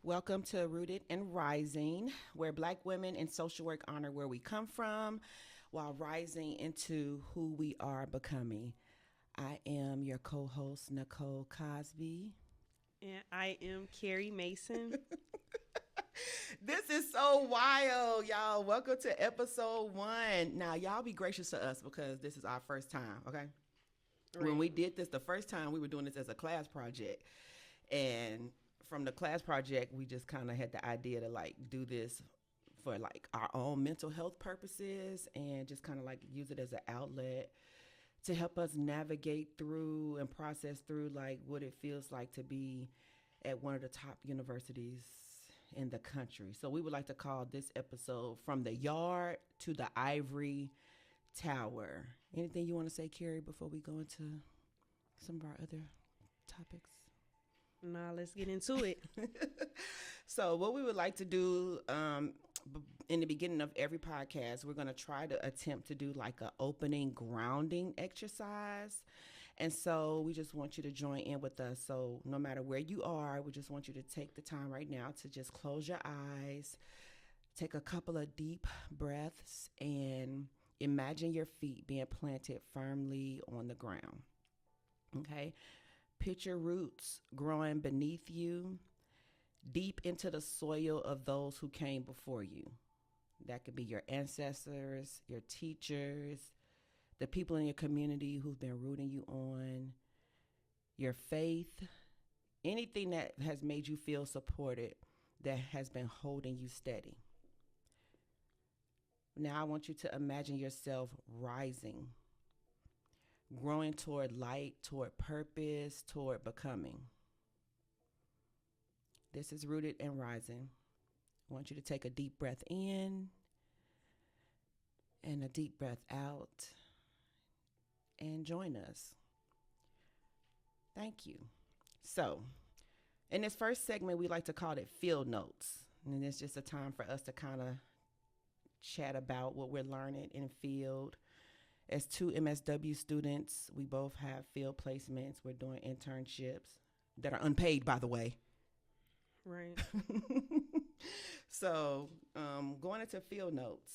Welcome to Rooted and Rising, where Black women in social work honor where we come from while rising into who we are becoming. I am your co host, Nicole Cosby. And I am Carrie Mason. This is so wild, y'all. Welcome to episode 1. Now, y'all be gracious to us because this is our first time, okay? Right. When we did this the first time, we were doing this as a class project. And from the class project, we just kind of had the idea to like do this for like our own mental health purposes and just kind of like use it as an outlet to help us navigate through and process through like what it feels like to be at one of the top universities in the country. So we would like to call this episode From the Yard to the Ivory Tower. Anything you want to say, Carrie, before we go into some of our other topics? Now let's get into it. So what we would like to do in the beginning of every podcast, we're going to try to attempt to do like an opening grounding exercise. And so we just want you to join in with us. So no matter where you are, we just want you to take the time right now to just close your eyes, take a couple of deep breaths, and imagine your feet being planted firmly on the ground. Okay? Picture roots growing beneath you, deep into the soil of those who came before you. That could be your ancestors, your teachers, the people in your community who've been rooting you on, your faith, anything that has made you feel supported, that has been holding you steady. Now I want you to imagine yourself rising, growing toward light, toward purpose, toward becoming. This is Rooted and Rising. I want you to take a deep breath in and a deep breath out and join us. Thank you. So, in this first segment, we like to call it field notes. And it's just a time for us to kind of chat about what we're learning in field. As two MSW students, we both have field placements. We're doing internships that are unpaid, by the way. Right. So, going into field notes,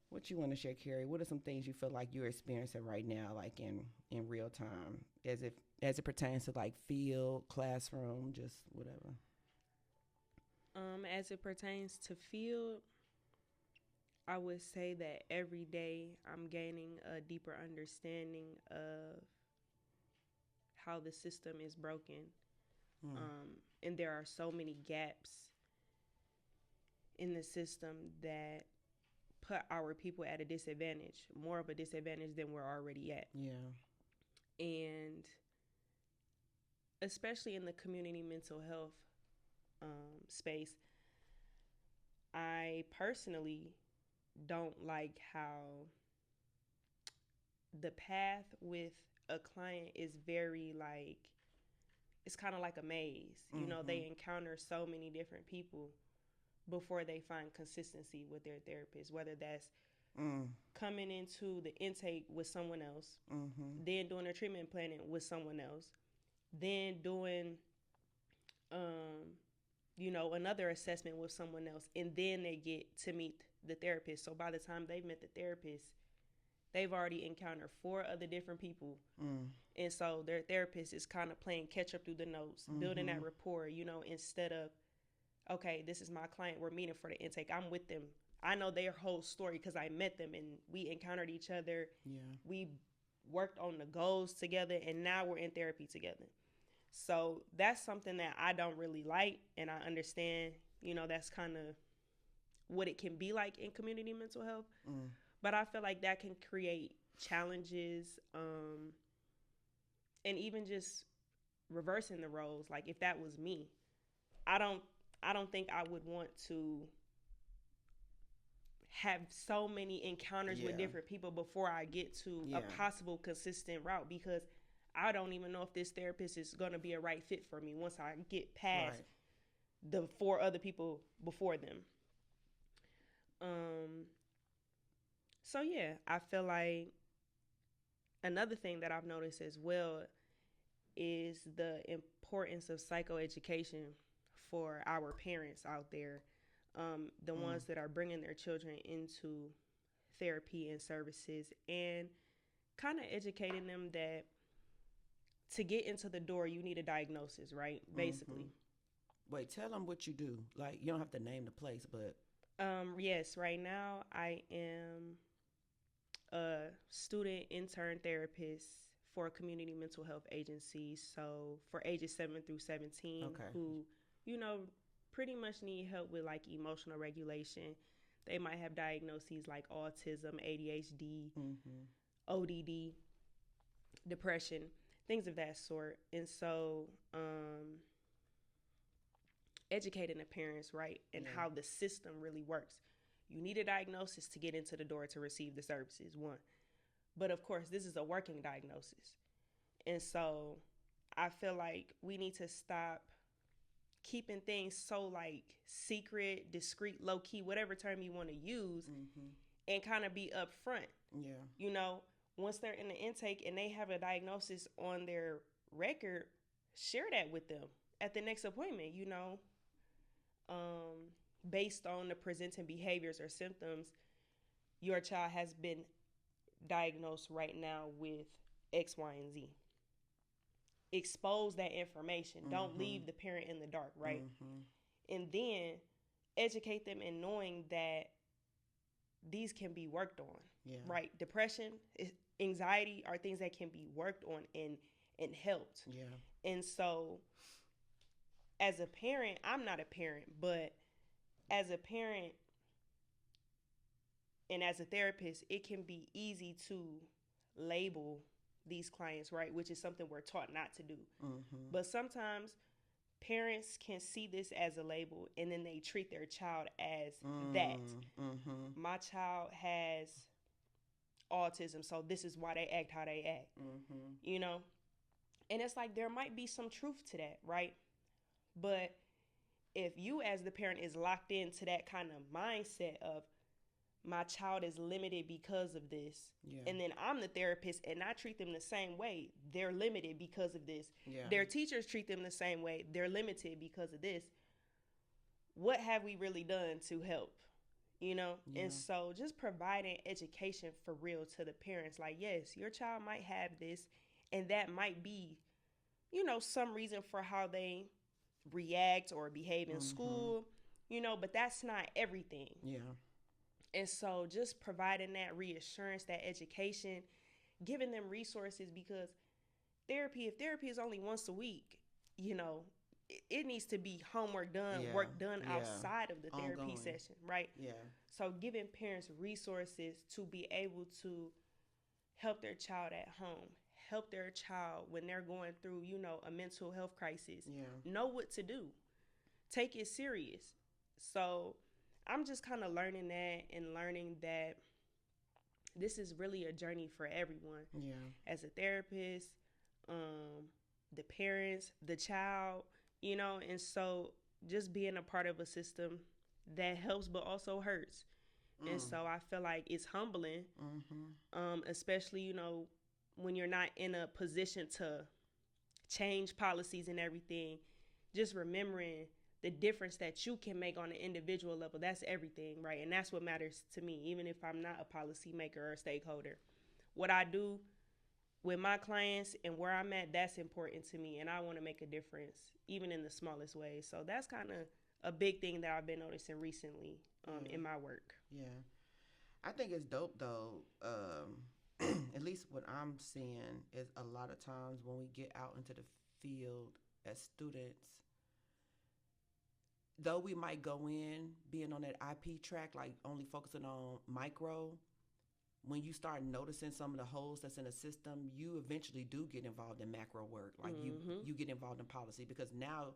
what you want to share, Carrie? What are some things you feel like you're experiencing right now, like in real time, as it pertains to like field, classroom, just whatever? As it pertains to field, I would say that every day I'm gaining a deeper understanding of how the system is broken. And there are so many gaps in the system that put our people at a disadvantage, more of a disadvantage than we're already at. Yeah. And especially in the community mental health space, I personally don't like how the path with a client is very like, it's kind of like a maze. You know, they encounter so many different people before they find consistency with their therapist, whether that's coming into the intake with someone else, then doing a treatment planning with someone else, then doing, another assessment with someone else, and then they get to meet the therapist. So by the time they've met the therapist, they've already encountered 4 other different people. And so their therapist is kind of playing catch up through the notes, building that rapport, instead of, okay, this is my client, we're meeting for the intake, I'm with them. I know their whole story because I met them and we encountered each other. Yeah. We worked on the goals together and now we're in therapy together. So that's something that I don't really like, and I understand, that's kind of what it can be like in community mental health. But I feel like that can create challenges, and even just reversing the roles. Like if that was me, I don't think I would want to have so many encounters with different people before I get to a possible consistent route, because I don't even know if this therapist is going to be a right fit for me once I get past the 4 other people before them. So yeah, I feel like another thing that I've noticed as well is the importance of psychoeducation for our parents out there, the Mm. ones that are bringing their children into therapy and services, and kind of educating them that to get into the door, you need a diagnosis, right? Mm-hmm. Basically. Wait, tell them what you do. Like, you don't have to name the place, but Yes, right now I am a student intern therapist for a community mental health agency. So for ages 7 through 17 okay. who, you know, pretty much need help with like emotional regulation. They might have diagnoses like autism, ADHD, Mm-hmm. ODD, depression, things of that sort. And so, educating the parents, right, and Yeah. how the system really works. You need a diagnosis to get into the door to receive the services, one. But of course, this is a working diagnosis. And so I feel like we need to stop keeping things so like secret, discreet, low key, whatever term you want to use, Mm-hmm. and kind of be upfront. Yeah. You know, once they're in the intake and they have a diagnosis on their record, share that with them at the next appointment, um, based on the presenting behaviors or symptoms. Your child has been diagnosed right now with X, Y, and Z. Expose that information. Don't Mm-hmm. leave the parent in the dark, right? Mm-hmm. And then educate them in knowing that these can be worked on, Yeah. right? Depression, anxiety are things that can be worked on and helped. Yeah. And so, as a parent, I'm not a parent, but as a parent and as a therapist, it can be easy to label these clients, right? Which is something we're taught not to do. Mm-hmm. But sometimes parents can see this as a label and then they treat their child as that. Mm-hmm. My child has autism, so this is why they act how they act, Mm-hmm. you know? And it's like there might be some truth to that, right? But if you as the parent is locked into that kind of mindset of my child is limited because of this, Yeah. and then I'm the therapist and I treat them the same way, they're limited because of this. Yeah. Their teachers treat them the same way, they're limited because of this. What have we really done to help? Yeah. And so just providing education for real to the parents, like, yes, your child might have this, and that might be, some reason for how they react or behave in Mm-hmm. school, but that's not everything. Yeah. And so just providing that reassurance, that education, giving them resources, because if therapy is only once a week, it needs to be homework done, Yeah. work done Yeah. outside of the therapy Ongoing. session, right? Yeah. So giving parents resources to be able to help their child at home, help their child when they're going through, a mental health crisis, Yeah. know what to do, take it serious. So I'm just kind of learning that and learning that this is really a journey for everyone. Yeah. As a therapist, the parents, the child, and so just being a part of a system that helps but also hurts. And Mm. so I feel like it's humbling, Mm-hmm. especially, when you're not in a position to change policies and everything, just remembering the difference that you can make on an individual level. That's everything, right? And that's what matters to me, even if I'm not a policymaker or a stakeholder. What I do with my clients and where I'm at, that's important to me. And I want to make a difference, even in the smallest ways. So that's kind of a big thing that I've been noticing recently Yeah. in my work. Yeah. I think it's dope though. At least what I'm seeing is a lot of times when we get out into the field as students, though we might go in being on that IP track, like only focusing on micro, when you start noticing some of the holes that's in the system, you eventually do get involved in macro work. Like Mm-hmm. you get involved in policy because now,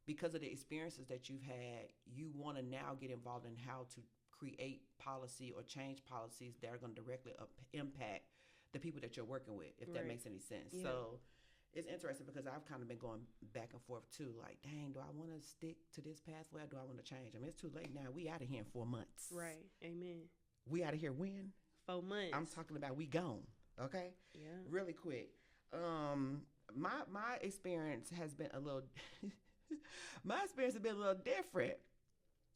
because of the experiences that you've had, you want to now get involved in how to create policy or change policies that are going to directly impact the people that you're working with, if that Right. makes any sense. Yeah. So it's interesting because I've kind of been going back and forth too. Like, dang, do I want to stick to this pathway or do I want to change? I mean, it's too late now. We out of here in 4 months. Right. Amen. We out of here when? 4 months. I'm talking about we gone. Okay. Yeah. Really quick. My experience has been a little My experience has been a little different,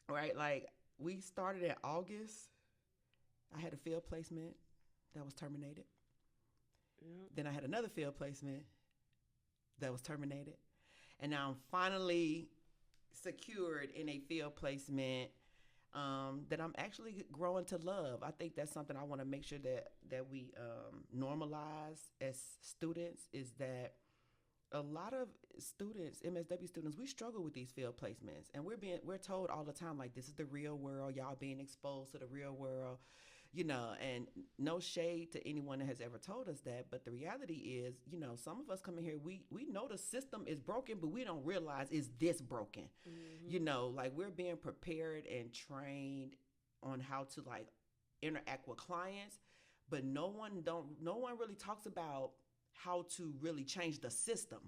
right? Like we started in August. I had a field placement that was terminated. Yep. Then I had another field placement that was terminated. And now I'm finally secured in a field placement that I'm actually growing to love. I think that's something I want to make sure that we normalize as students is that a lot of students, MSW students, we struggle with these field placements, and we're told all the time like this is the real world. Y'all being exposed to the real world, and no shade to anyone that has ever told us that, but the reality is, some of us come in here, we know the system is broken, but we don't realize it's this broken. Like we're being prepared and trained on how to like interact with clients, but no one really talks about how to really change the system,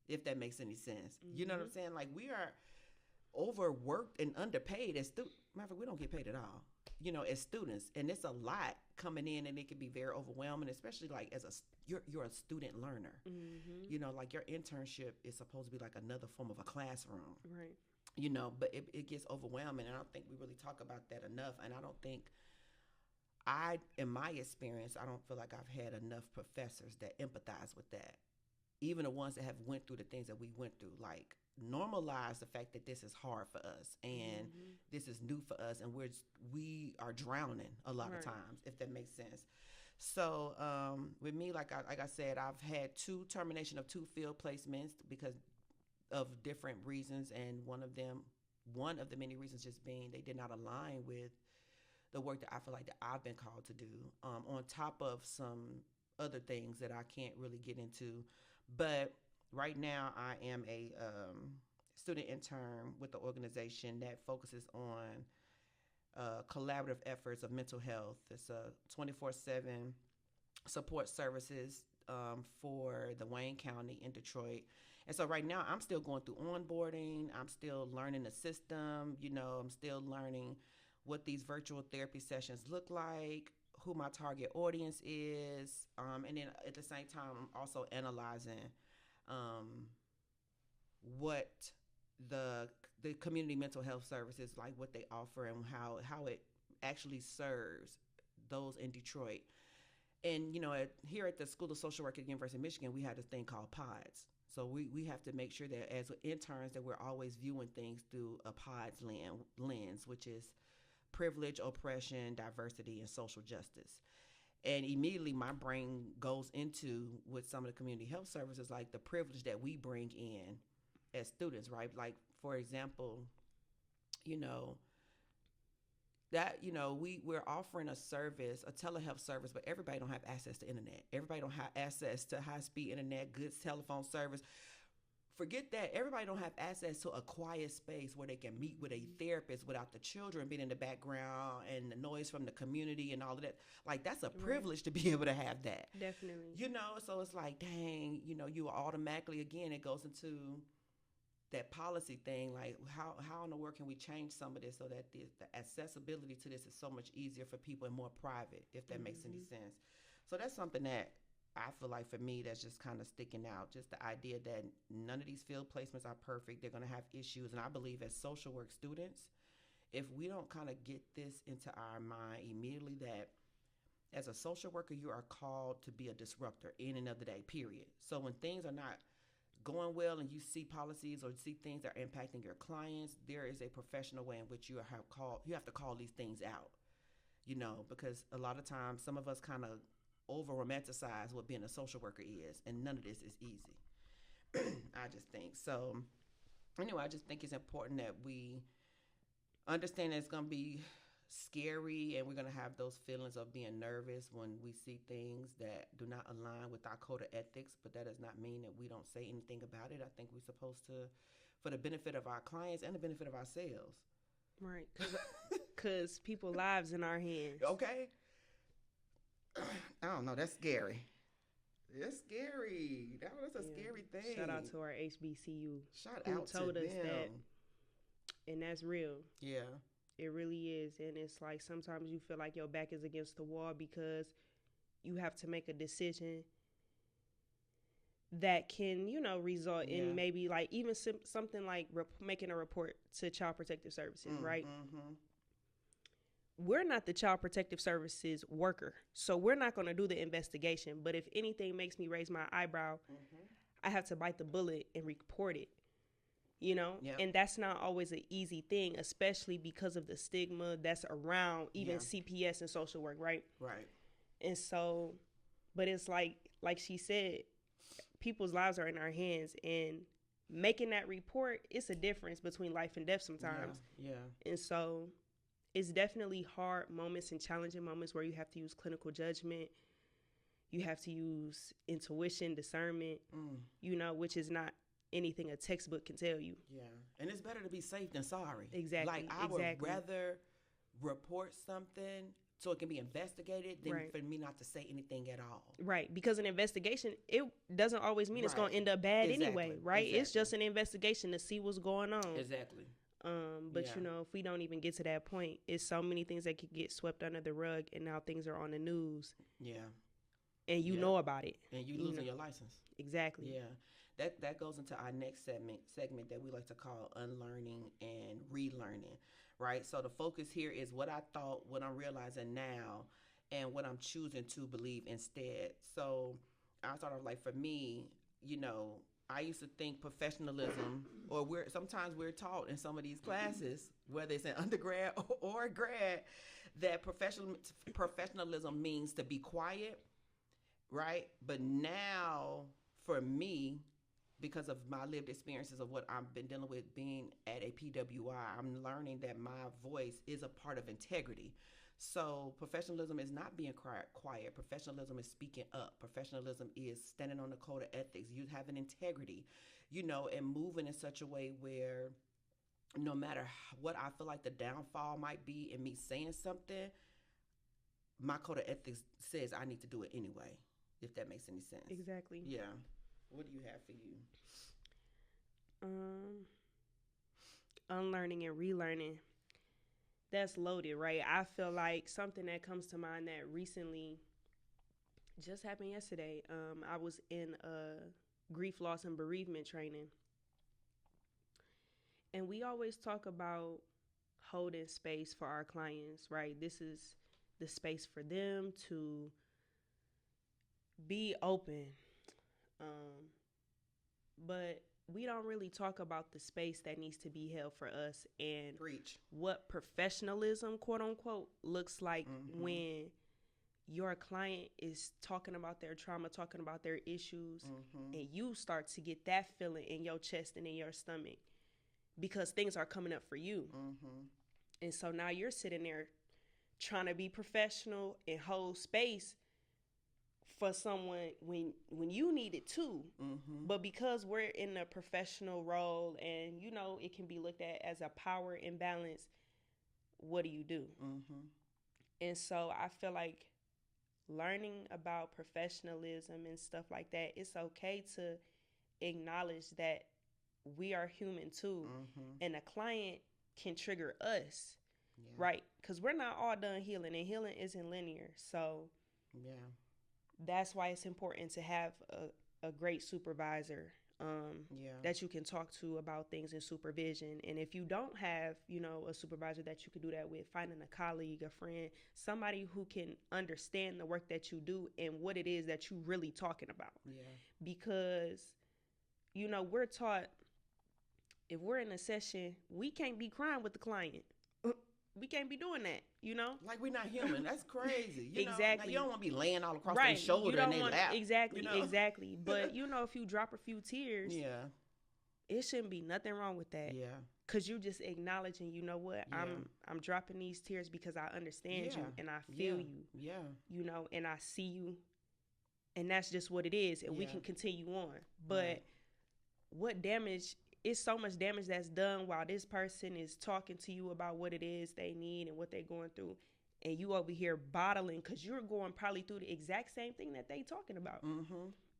if that makes any sense. You know what I'm saying? Like we are overworked and underpaid as students. Matter of fact, we don't get paid at all, as students, and it's a lot coming in, and it can be very overwhelming, especially like as you're a student learner. Like your internship is supposed to be like another form of a classroom, Right. but it gets overwhelming, and I don't think we really talk about that enough. And I don't think in my experience, I don't feel like I've had enough professors that empathize with that. Even the ones that have went through the things that we went through, like normalize the fact that this is hard for us and this is new for us, and we are drowning a lot of times, if that makes sense. So with me, like I said, I've had termination of two field placements because of different reasons, and one of the many reasons just being they did not align with the work that I feel like that I've been called to do, on top of some other things that I can't really get into. But right now I am a student intern with the organization that focuses on collaborative efforts of mental health. It's a 24/7 support services for the Wayne County in Detroit. And so right now I'm still going through onboarding. I'm still learning the system. I'm still learning what these virtual therapy sessions look like, who my target audience is, and then at the same time, I'm also analyzing what the community mental health services, like what they offer and how it actually serves those in Detroit. And here at the School of Social Work at the University of Michigan, we have this thing called pods. So we have to make sure that as interns that we're always viewing things through a pods lens, which is privilege, oppression, diversity, and social justice. And immediately my brain goes into with some of the community health services, like the privilege that we bring in as students, right? Like, for example, we're offering a service, a telehealth service, but everybody don't have access to internet. Everybody don't have access to high-speed internet, good telephone service. Forget that. Everybody don't have access to a quiet space where they can meet with a therapist without the children being in the background and the noise from the community and all of that. Like, that's a privilege to be able to have that. Definitely. So it's like, dang, you automatically, again, it goes into that policy thing. Like, how in the world can we change some of this so that the accessibility to this is so much easier for people and more private, if that makes any sense. So that's something that I feel like for me that's just kind of sticking out, just the idea that none of these field placements are perfect. They're going to have issues, and I believe as social work students, if we don't kind of get this into our mind immediately, that as a social worker you are called to be a disruptor in and of the day, period. So when things are not going well and you see policies or see things that are impacting your clients, there is a professional way in which you have to call these things out, because a lot of times some of us kind of over romanticize what being a social worker is, and none of this is easy. I just think so. Anyway, I just think it's important that we understand that it's going to be scary and we're going to have those feelings of being nervous when we see things that do not align with our code of ethics, but that does not mean that we don't say anything about it. I think we're supposed to, for the benefit of our clients and the benefit of ourselves. Right, because people's lives in our hands. Okay. I don't know. That's scary. It's scary. That's a scary thing. Shout out to our HBCU. Shout who out told to us them. that, and that's real. Yeah. It really is, and it's like sometimes you feel like your back is against the wall because you have to make a decision that can, you know, result Yeah. in maybe like even something like making a report to Child Protective Services, right? Mm-hmm. We're not the Child Protective Services worker, so we're not going to do the investigation. But if anything makes me raise my eyebrow, Mm-hmm. I have to bite the bullet and report it, you know? Yep. And that's not always an easy thing, especially because of the stigma that's around even Yeah. CPS and social work, right? Right. And so, but it's like she said, people's lives are in our hands, and making that report, it's a difference between life and death sometimes. Yeah. And so it's definitely hard moments and challenging moments where you have to use clinical judgment. You have to use intuition, discernment, you know, which is not anything a textbook can tell you. Yeah. And it's better to be safe than sorry. Exactly. Like, I would rather report something so it can be investigated than Right. for me not to say anything at all. Right. Because an investigation, it doesn't always mean it's going to end up bad anyway, right? Exactly. It's just an investigation to see what's going on. Exactly. But you know, if we don't even get to that point, it's so many things that could get swept under the rug, and now things are on the news. Yeah. And you know about it. And you losing your license. Exactly. Yeah. That goes into our next segment that we like to call unlearning and relearning, right? So the focus here is what I thought, what I'm realizing now, and what I'm choosing to believe instead. So I start off like, for me, you know, I used to think professionalism, or sometimes we're taught in some of these classes, whether it's an undergrad or a grad, that professionalism means to be quiet, right? But now, for me, because of my lived experiences of what I've been dealing with being at a PWI, I'm learning that my voice is a part of integrity. So professionalism is not being quiet. Professionalism is speaking up. Professionalism is standing on the code of ethics. You having integrity, you know, and moving in such a way where no matter what I feel like the downfall might be in me saying something, my code of ethics says I need to do it anyway, if that makes any sense. Exactly. Yeah. What do you have for you? Unlearning and relearning. That's loaded, right? I feel like something that comes to mind that recently just happened yesterday. I was in a grief, loss, and bereavement training. And we always talk about holding space for our clients, right? This is the space for them to be open. But we don't really talk about the space that needs to be held for us and what professionalism, quote unquote, looks like when your client is talking about their trauma, talking about their issues, and you start to get that feeling in your chest and in your stomach because things are coming up for you. And so now you're sitting there trying to be professional and hold space for someone when you need it too. But because we're in a professional role and, you know, it can be looked at as a power imbalance, what do you do? And so I feel like learning about professionalism and stuff like that, it's okay to acknowledge that we are human too. And a client can trigger us, right? Because we're not all done healing, and healing isn't linear. So that's why it's important to have a great supervisor that you can talk to about things in supervision. And if you don't have, you know, a supervisor that you can do that with, finding a colleague, a friend, somebody who can understand the work that you do and what it is that you really talking about. Because, you know, we're taught if we're in a session, we can't be crying with the client. We can't be doing that, you know? Like, we're not human. That's crazy. You exactly. Know? Like, you don't want to be laying all across their shoulder and their lap. Exactly, you know? Exactly. But, you know, if you drop a few tears, it shouldn't be nothing wrong with that. Because you just acknowledging, you know what, I'm dropping these tears because I understand you and I feel you. You know, and I see you. And that's just what it is. And we can continue on. But what damage... It's so much damage that's done while this person is talking to you about what it is they need and what they're going through. And you over here bottling because you're going probably through the exact same thing that they talking about.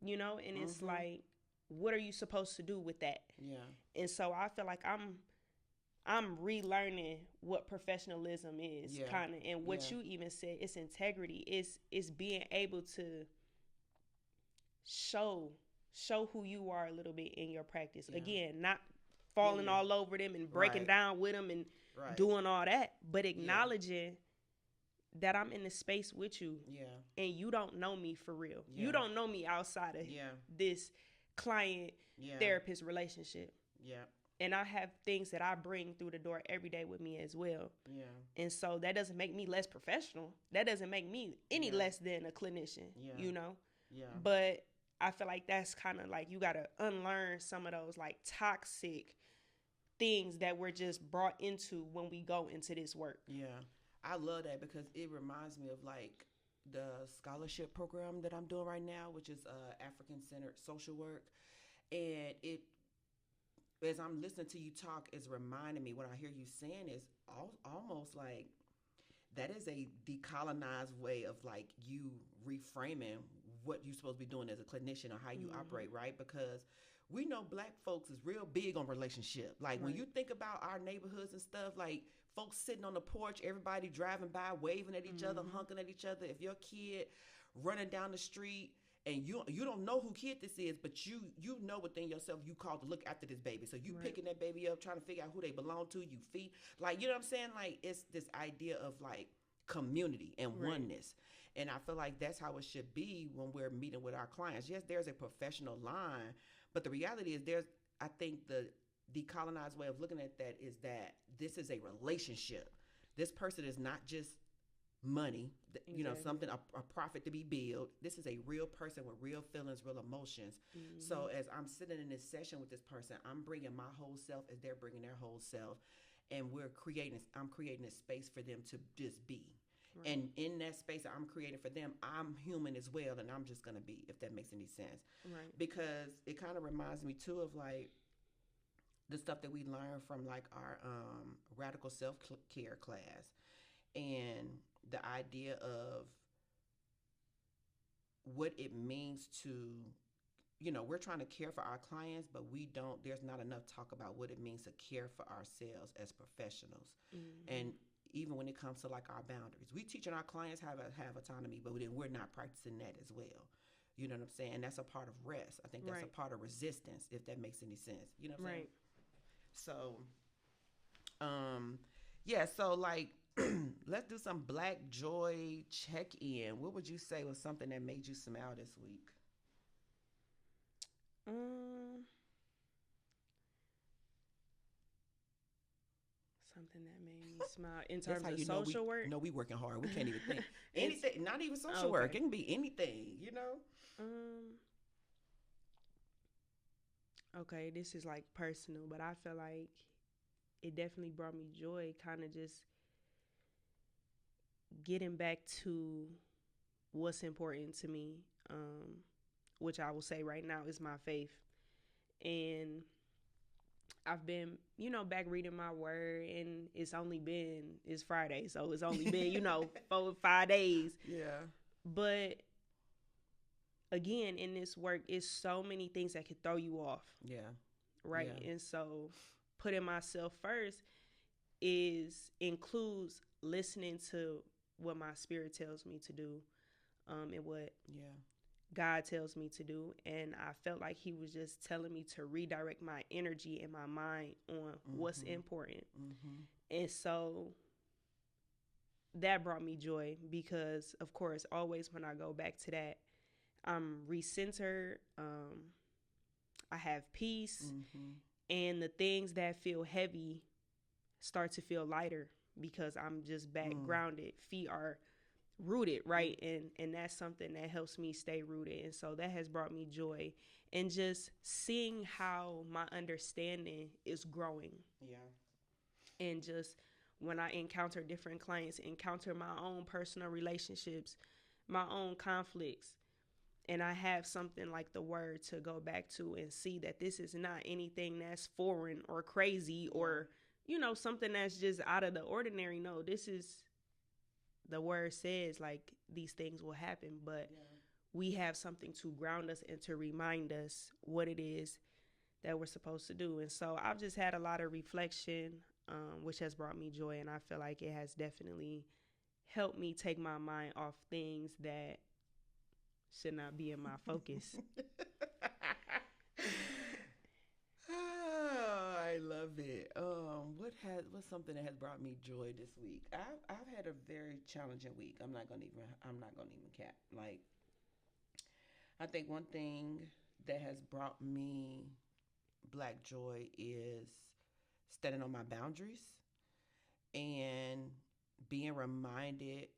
You know, and it's like, what are you supposed to do with that? And so I feel like I'm relearning what professionalism is kind of. And what you even said, it's integrity. It's being able to show show who you are a little bit in your practice. Yeah. Again, not Yeah. falling Yeah. all over them and breaking Right. down with them and Right. doing all that, but Yeah. acknowledging that I'm in the space with you Yeah. and you don't know me for real. Yeah. You don't know me outside of Yeah. this client Yeah. therapist relationship. Yeah. And I have things that I bring through the door every day with me as well. Yeah. And so that doesn't make me less professional. That doesn't make me any Yeah. less than a clinician, Yeah. you know? Yeah. But I feel like that's kind of like you got to unlearn some of those like toxic things that we're just brought into when we go into this work. Yeah. I love that because it reminds me of like the scholarship program that I'm doing right now, which is African centered social work. And it, as I'm listening to you talk, is reminding me what I hear you saying is almost like that is a decolonized way of like you reframing what you're supposed to be doing as a clinician or how you operate, right? Because we know black folks is real big on relationship. Like when you think about our neighborhoods and stuff, like folks sitting on the porch, everybody driving by, waving at each other, honking at each other. If your kid running down the street and you don't know who kid this is, but you know within yourself you called to look after this baby. So you picking that baby up, trying to figure out who they belong to, you feed. Like, you know what I'm saying? Like it's this idea of like community and oneness. And I feel like that's how it should be when we're meeting with our clients. Yes, there's a professional line, but the reality is I think the decolonized way of looking at that is that this is a relationship. This person is not just money, you know, something, a profit to be billed. This is a real person with real feelings, real emotions. So as I'm sitting in this session with this person, I'm bringing my whole self as they're bringing their whole self. And I'm creating a space for them to just be. Right. And in that space that I'm creating for them, I'm human as well, and I'm just gonna be, if that makes any sense. Right. Because it kind of reminds me too of like the stuff that we learned from like our radical self-care class, and the idea of what it means to, you know, we're trying to care for our clients, but there's not enough talk about what it means to care for ourselves as professionals. And even when it comes to like our boundaries, we teaching our clients how to have autonomy, but then we're not practicing that as well. You know what I'm saying? And that's a part of rest. I think that's a part of resistance, if that makes any sense. You know what I'm saying? So, yeah, so like, let's do some Black Joy check-in. What would you say was something that made you smile this week? Something that made me smile in terms of social work. No, we working hard. We can't even think anything. Not even social work. It can be anything. You know. Okay, this is like personal, but I feel like it definitely brought me joy. Kind of just getting back to what's important to me, which I will say right now is my faith. And I've been, you know, back reading my word, and it's Friday, so it's only been, you know, 4-5 days. Yeah. But again, in this work, it's so many things that could throw you off. Yeah. Right. Yeah. And so putting myself first includes listening to what my spirit tells me to do, and what God tells me to do. And I felt like he was just telling me to redirect my energy and my mind on what's important. And so that brought me joy because, of course, always when I go back to that, I'm recentered. I have peace. And the things that feel heavy start to feel lighter because I'm just back grounded. Feet are rooted, right? And that's something that helps me stay rooted. And so that has brought me joy. And just seeing how my understanding is growing. Yeah. And just when I encounter different clients, encounter my own personal relationships, my own conflicts, and I have something like the word to go back to and see that this is not anything that's foreign or crazy or, you know, something that's just out of the ordinary. No, this is, the word says like these things will happen, but we have something to ground us and to remind us what it is that we're supposed to do. And so I've just had a lot of reflection, which has brought me joy. And I feel like it has definitely helped me take my mind off things that should not be in my focus. love it. What's something that has brought me joy this week? I've had a very challenging week. I'm not gonna even cap. Like, I think one thing that has brought me black joy is standing on my boundaries and being reminded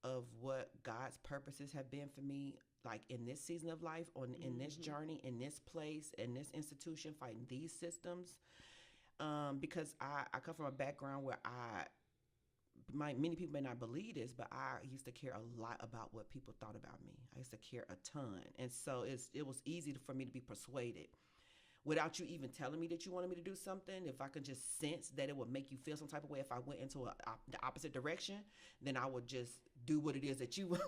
of what God's purposes have been for me, like in this season of life, on in this Mm-hmm. journey, in this place, in this institution, fighting these systems. Because I come from a background where many people may not believe this, but I used to care a lot about what people thought about me. I used to care a ton, and so it was easy for me to be persuaded without you even telling me that you wanted me to do something. If I could just sense that it would make you feel some type of way, if I went into the opposite direction, then I would just do what it is that you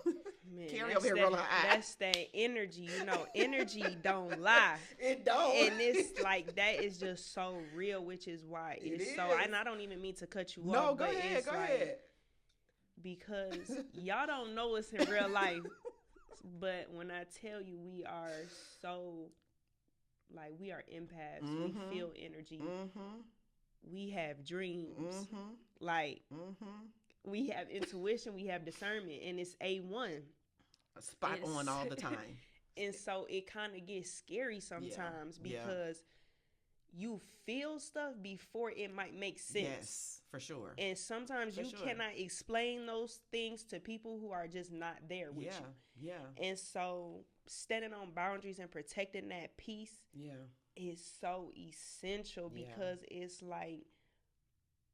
Man, carry over here rolling her eyes. that's that energy. You know, energy don't lie. It don't. And it's like that is just so real, which is why It it's so. is. And I don't even mean to cut you No, off, go but ahead, it's go like ahead. because y'all don't know us in real life, but when I tell you, we are so like we are empaths. Mhm. We feel energy. Mm-hmm. We have dreams. Mm-hmm. Like Mm-hmm. we have intuition. We have discernment, and it's A1. Spot on all the time. And so it kind of gets scary Yeah. sometimes Yeah. because you feel stuff before it might make sense. Yes, for sure. And sometimes For you sure. cannot explain those things to people who are just not there with Yeah. you. Yeah. And so standing on boundaries and protecting that peace Yeah. is so essential Yeah. because it's like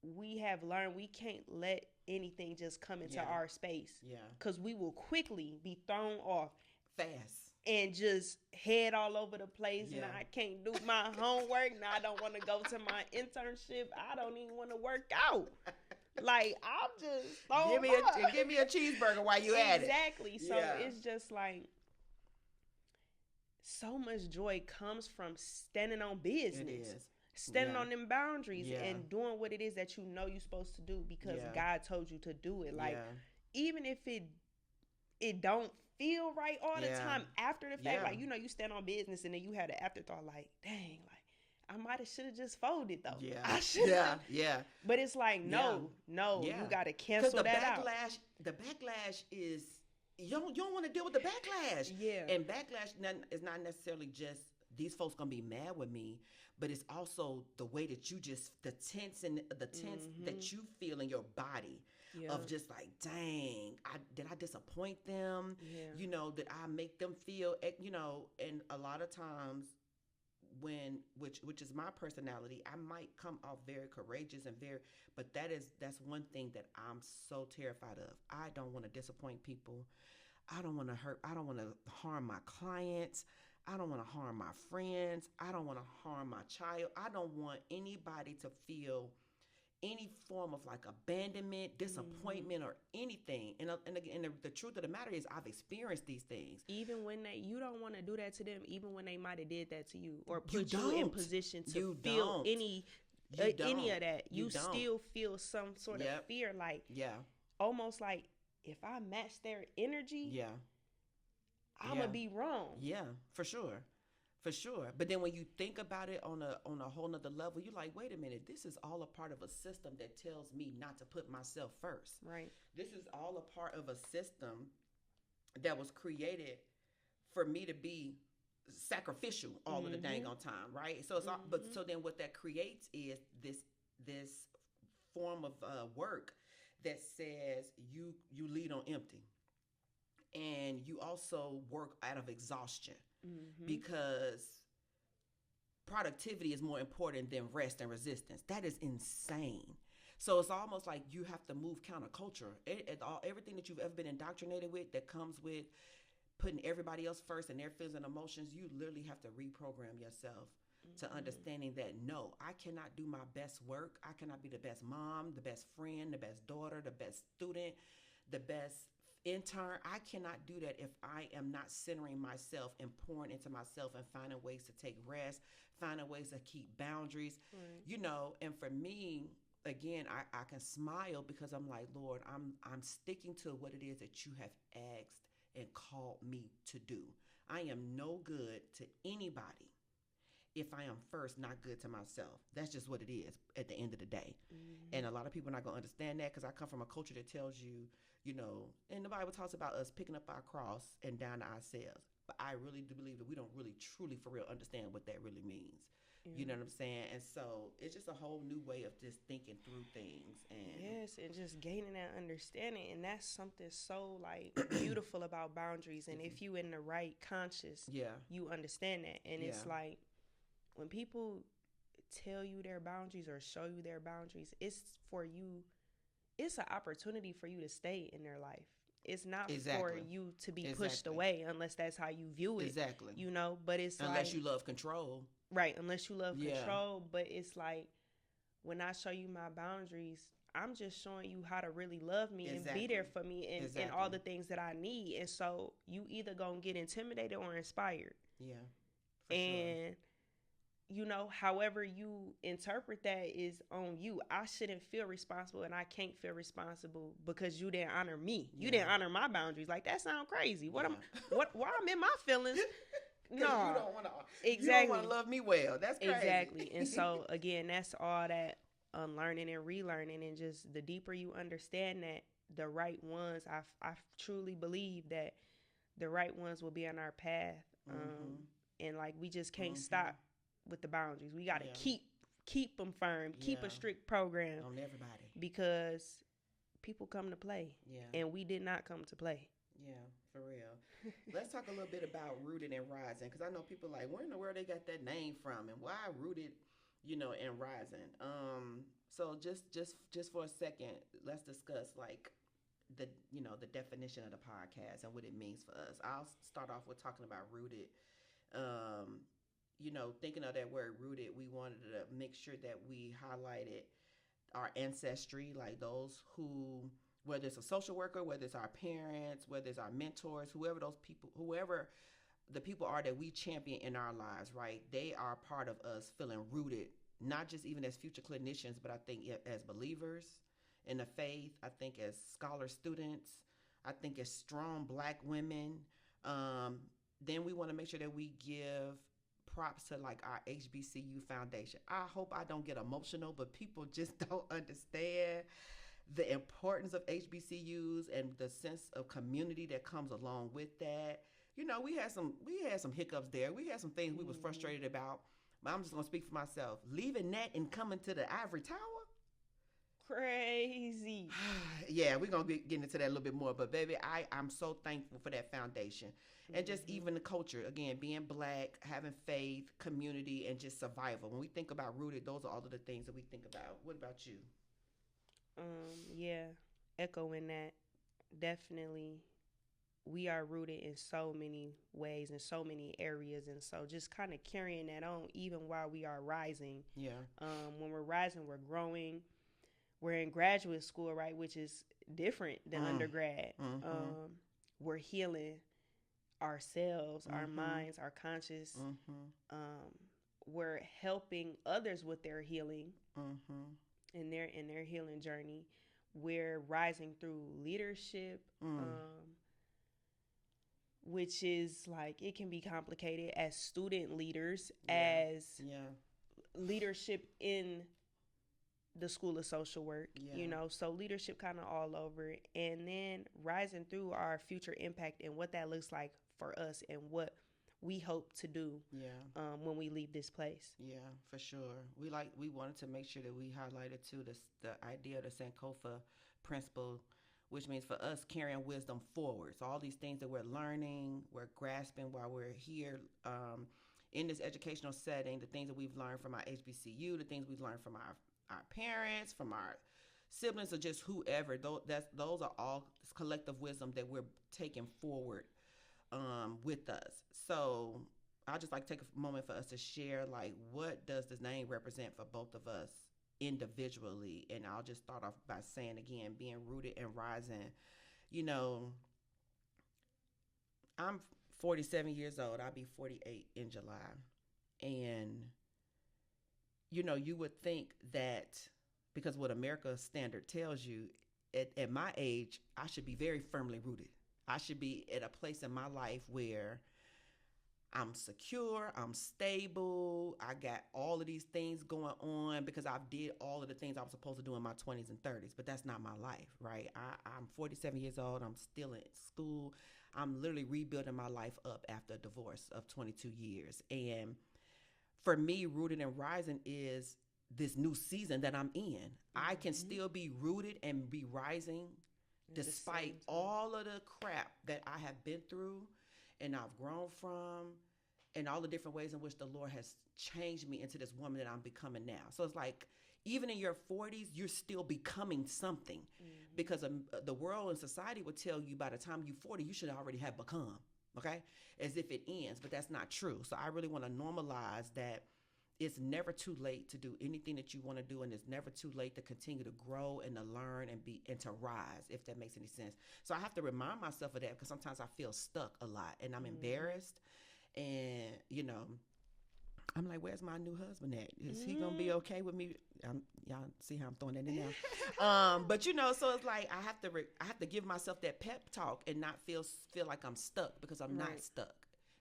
we have learned we can't let anything just come into Yeah. our space Yeah. because we will quickly be thrown off Fast. and just head all over the place. Yeah. Now I can't do my homework. Now I don't want to go to my internship. I don't even want to work out. Like I'm just thrown off. Give me a cheeseburger while you at it. Exactly. So Yeah. it's just like so much joy comes from standing on business. It is. Standing Yeah. on them boundaries Yeah. and doing what it is that you know you're supposed to do because Yeah. God told you to do it. Like Yeah. even if it don't feel right all the Yeah. time after the fact, Yeah. like you know you stand on business and then you had an afterthought like, dang, like I might have should have just folded though. Yeah. I should. Yeah. Yeah. But it's like no, Yeah. you got to Because cancel the that out. backlash is you don't want to deal with the backlash. Yeah. And backlash is not necessarily just these folks gonna be mad with me, but it's also the way that you just the tense that you feel in your body Yeah. of just like, dang, did I disappoint them? Yeah. You know, did I make them feel, and a lot of times which is my personality, I might come off very courageous and but that's one thing that I'm so terrified of. I don't want to disappoint people. I don't want to harm my clients. I don't want to harm my friends. I don't want to harm my child. I don't want anybody to feel any form of like abandonment, disappointment, or anything. And again, the truth of the matter is, I've experienced these things. Even when you don't want to do that to them, even when they might have did that to you or You put you in don't. position to You feel don't. any You of that, you don't. still feel some sort of Yep. fear, like Yeah, almost like if I match their energy, yeah, I'm Yeah. gonna be wrong. yeah, for sure. For sure. But then when you think about it on a whole nother level, you're like, wait a minute, this is all a part of a system that tells me not to put myself first. Right. This is all a part of a system that was created for me to be sacrificial all of the dang on time, right? So it's all, but so then what that creates is this form of work that says you lead on empty, and you also work out of exhaustion because productivity is more important than rest and resistance. That is insane. So it's almost like you have to move counterculture. Everything that you've ever been indoctrinated with that comes with putting everybody else first and their feelings and emotions, you literally have to reprogram yourself to understanding that no, I cannot do my best work. I cannot be the best mom, the best friend, the best daughter, the best student, the best intern. I cannot do that if I am not centering myself and pouring into myself and finding ways to take rest, finding ways to keep boundaries, and for me, again, I can smile because I'm like, Lord, I'm sticking to what it is that you have asked and called me to do. I am no good to anybody if I am first not good to myself. That's just what it is at the end of the day. Mm-hmm. And a lot of people are not going to understand that because I come from a culture that tells you, you know, and the Bible talks about us picking up our cross and dying to ourselves. But I really do believe that we don't really truly for real understand what that really means. You know what I'm saying? And so it's just a whole new way of just thinking through things. And yes, and just gaining that understanding. And that's something so like beautiful about boundaries. And if you in the right conscious, yeah, you understand that. And yeah, it's like when people tell you their boundaries or show you their boundaries, it's for you. It's an opportunity for you to stay in their life. It's not for exactly. you to be pushed Exactly. away unless that's how you view it. Exactly. You know, but it's Unless like you love control. right, unless you love Yeah. control, but it's like when I show you my boundaries, I'm just showing you how to really love me and be there for me and all the things that I need. And so you either gonna get intimidated or inspired. Yeah. And you know, however you interpret that is on you. I shouldn't feel responsible and I can't feel responsible because you didn't honor me. You didn't honor my boundaries. Like that sounds crazy. Why I'm in my feelings? No, you don't want to. Exactly. You don't want to love me well. That's crazy. Exactly. And so again, that's all that unlearning and relearning, and just the deeper you understand that, the right ones. I truly believe that the right ones will be on our path. And like we just can't stop with the boundaries. We got to keep them firm. Keep a strict program on everybody because people come to play. And we did not come to play. Yeah, for real. Let's talk a little bit about Rooted and Rising, because I know people like, where in the world they got that name from, and why Rooted, you know, and Rising. So just for a second, let's discuss like the the definition of the podcast and what it means for us. I'll start off with talking about Rooted. Thinking of that word rooted, we wanted to make sure that we highlighted our ancestry, like those who, whether it's a social worker, whether it's our parents, whether it's our mentors, whoever the people are that we champion in our lives, right? They are part of us feeling rooted, not just even as future clinicians, but I think as believers in the faith, I think as scholar students, I think as strong Black women. Then we want to make sure that we give props to like our HBCU foundation. I hope I don't get emotional, but people just don't understand the importance of HBCUs and the sense of community that comes along with that. We had some hiccups there. We had some things we was frustrated about. But I'm just gonna speak for myself. Leaving that and coming to the Ivory Tower. Crazy. Yeah, we're gonna get into that a little bit more. But baby, I'm so thankful for that foundation. And just even the culture, again, being Black, having faith, community, and just survival. When we think about Rooted, those are all of the things that we think about. What about you? Yeah, echoing that, definitely. We are rooted in so many ways, in so many areas, and so just kind of carrying that on, even while we are rising. Yeah. When we're rising, we're growing. We're in graduate school, right, which is different than undergrad. We're healing ourselves, our minds, our conscious. We're helping others with their healing in their healing journey. We're rising through leadership, which is like, it can be complicated as student leaders, as leadership in the School of Social Work, so leadership kind of all over, and then rising through our future impact and what that looks like for us and what we hope to do when we leave this place. Yeah, for sure. We wanted to make sure that we highlighted too the idea of the Sankofa principle, which means for us carrying wisdom forward. So all these things that we're learning, we're grasping while we're here in this educational setting, the things that we've learned from our HBCU, the things we've learned from our parents, from our siblings, or just whoever. Those are all collective wisdom that we're taking forward with us. So I'd just like to take a moment for us to share, like, what does this name represent for both of us individually? And I'll just start off by saying again, being rooted and rising. I'm 47 years old. I'll be 48 in July. And you would think that because what America's standard tells you, at my age, I should be very firmly rooted. I should be at a place in my life where I'm secure, I'm stable, I got all of these things going on because I did all of the things I was supposed to do in my 20s and 30s, but that's not my life, right? I'm 47 years old, I'm still in school. I'm literally rebuilding my life up after a divorce of 22 years. And for me, rooted and rising is this new season that I'm in. I can still be rooted and be rising despite all of the crap that I have been through and I've grown from, and all the different ways in which the Lord has changed me into this woman that I'm becoming now. So it's like, even in your 40s, you're still becoming something, because the world and society would tell you by the time you're 40, you should already have become, okay? As if it ends, but that's not true. So I really want to normalize that it's never too late to do anything that you want to do, and it's never too late to continue to grow and to learn and to rise, if that makes any sense. So I have to remind myself of that, because sometimes I feel stuck a lot and I'm embarrassed, and I'm like, where's my new husband at? Is he gonna be okay with me? Y'all see how I'm throwing that in now. But so it's like I have to give myself that pep talk and not feel like I'm stuck, because I'm not stuck.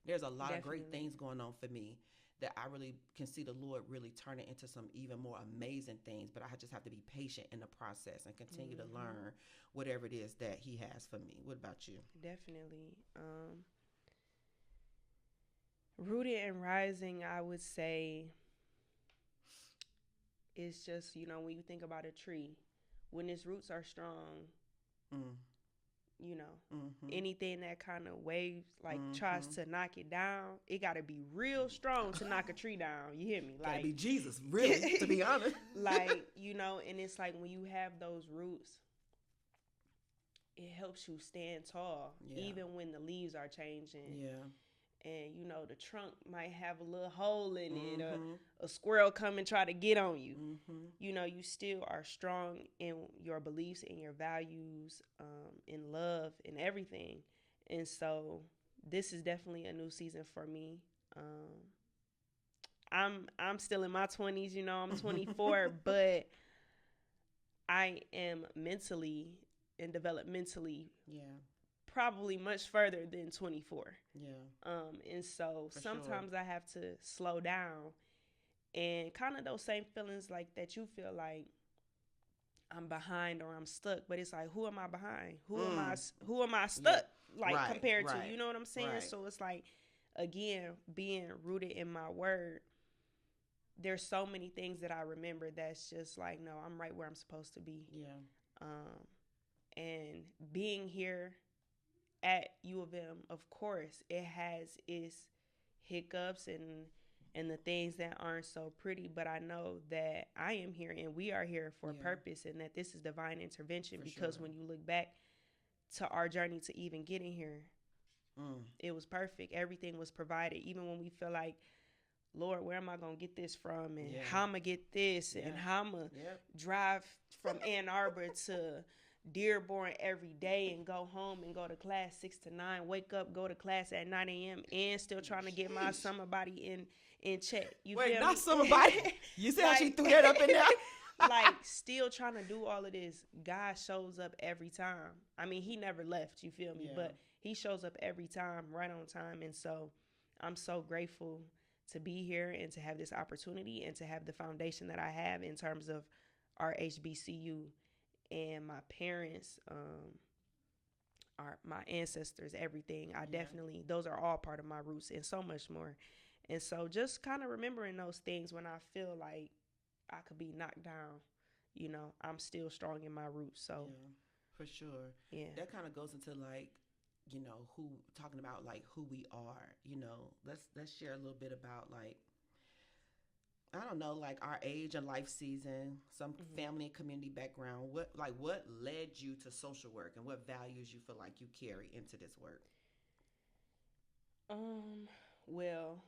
There's a lot of great things going on for me that I really can see the Lord really turning into some even more amazing things. But I just have to be patient in the process and continue to learn whatever it is that He has for me. What about you? Definitely. Rooted and rising, I would say, is just, when you think about a tree, when its roots are strong, Mm. anything that kind of waves, like tries to knock it down, it got to be real strong to knock a tree down. You hear me? Gotta be Jesus, really, to be honest. And it's like when you have those roots, it helps you stand tall, even when the leaves are changing. Yeah. And the trunk might have a little hole in it, or a squirrel come and try to get on you. You still are strong in your beliefs and your values, in love and everything. And so this is definitely a new season for me. I'm still in my 20s, I'm 24, but I am mentally and developmentally probably much further than 24. And so sometimes I have to slow down, and kind of those same feelings like that you feel like I'm behind or I'm stuck, but it's like, who am I behind? Who am I stuck compared to? You know what I'm saying? Right. So it's like, again, being rooted in my word, there's so many things that I remember that's just like, no, I'm right where I'm supposed to be. And being here at U of M, of course, it has its hiccups and the things that aren't so pretty, but I know that I am here and we are here for a purpose, and that this is divine intervention, because when you look back to our journey to even getting here, it was perfect. Everything was provided, even when we feel like, Lord, where am I going to get this from, and how I'm going to get this, and how I'm going to drive from Ann Arbor to Dearborn every day and go home and go to class 6 to 9, wake up, go to class at 9 a.m. and still trying to get my summer body in check. Wait, not summer body? You said she threw that up in there? Like, still trying to do all of this. God shows up every time. I mean, He never left, you feel me? But He shows up every time, right on time. And so I'm so grateful to be here and to have this opportunity and to have the foundation that I have in terms of our HBCU. And my parents, my ancestors, everything. I definitely, those are all part of my roots and so much more. And so just kind of remembering those things when I feel like I could be knocked down, I'm still strong in my roots. So for sure. Yeah. That kind of goes into like, talking about like who we are, let's share a little bit about like, I don't know, like our age and life season, some family and community background. What led you to social work, and what values you feel like you carry into this work? Well,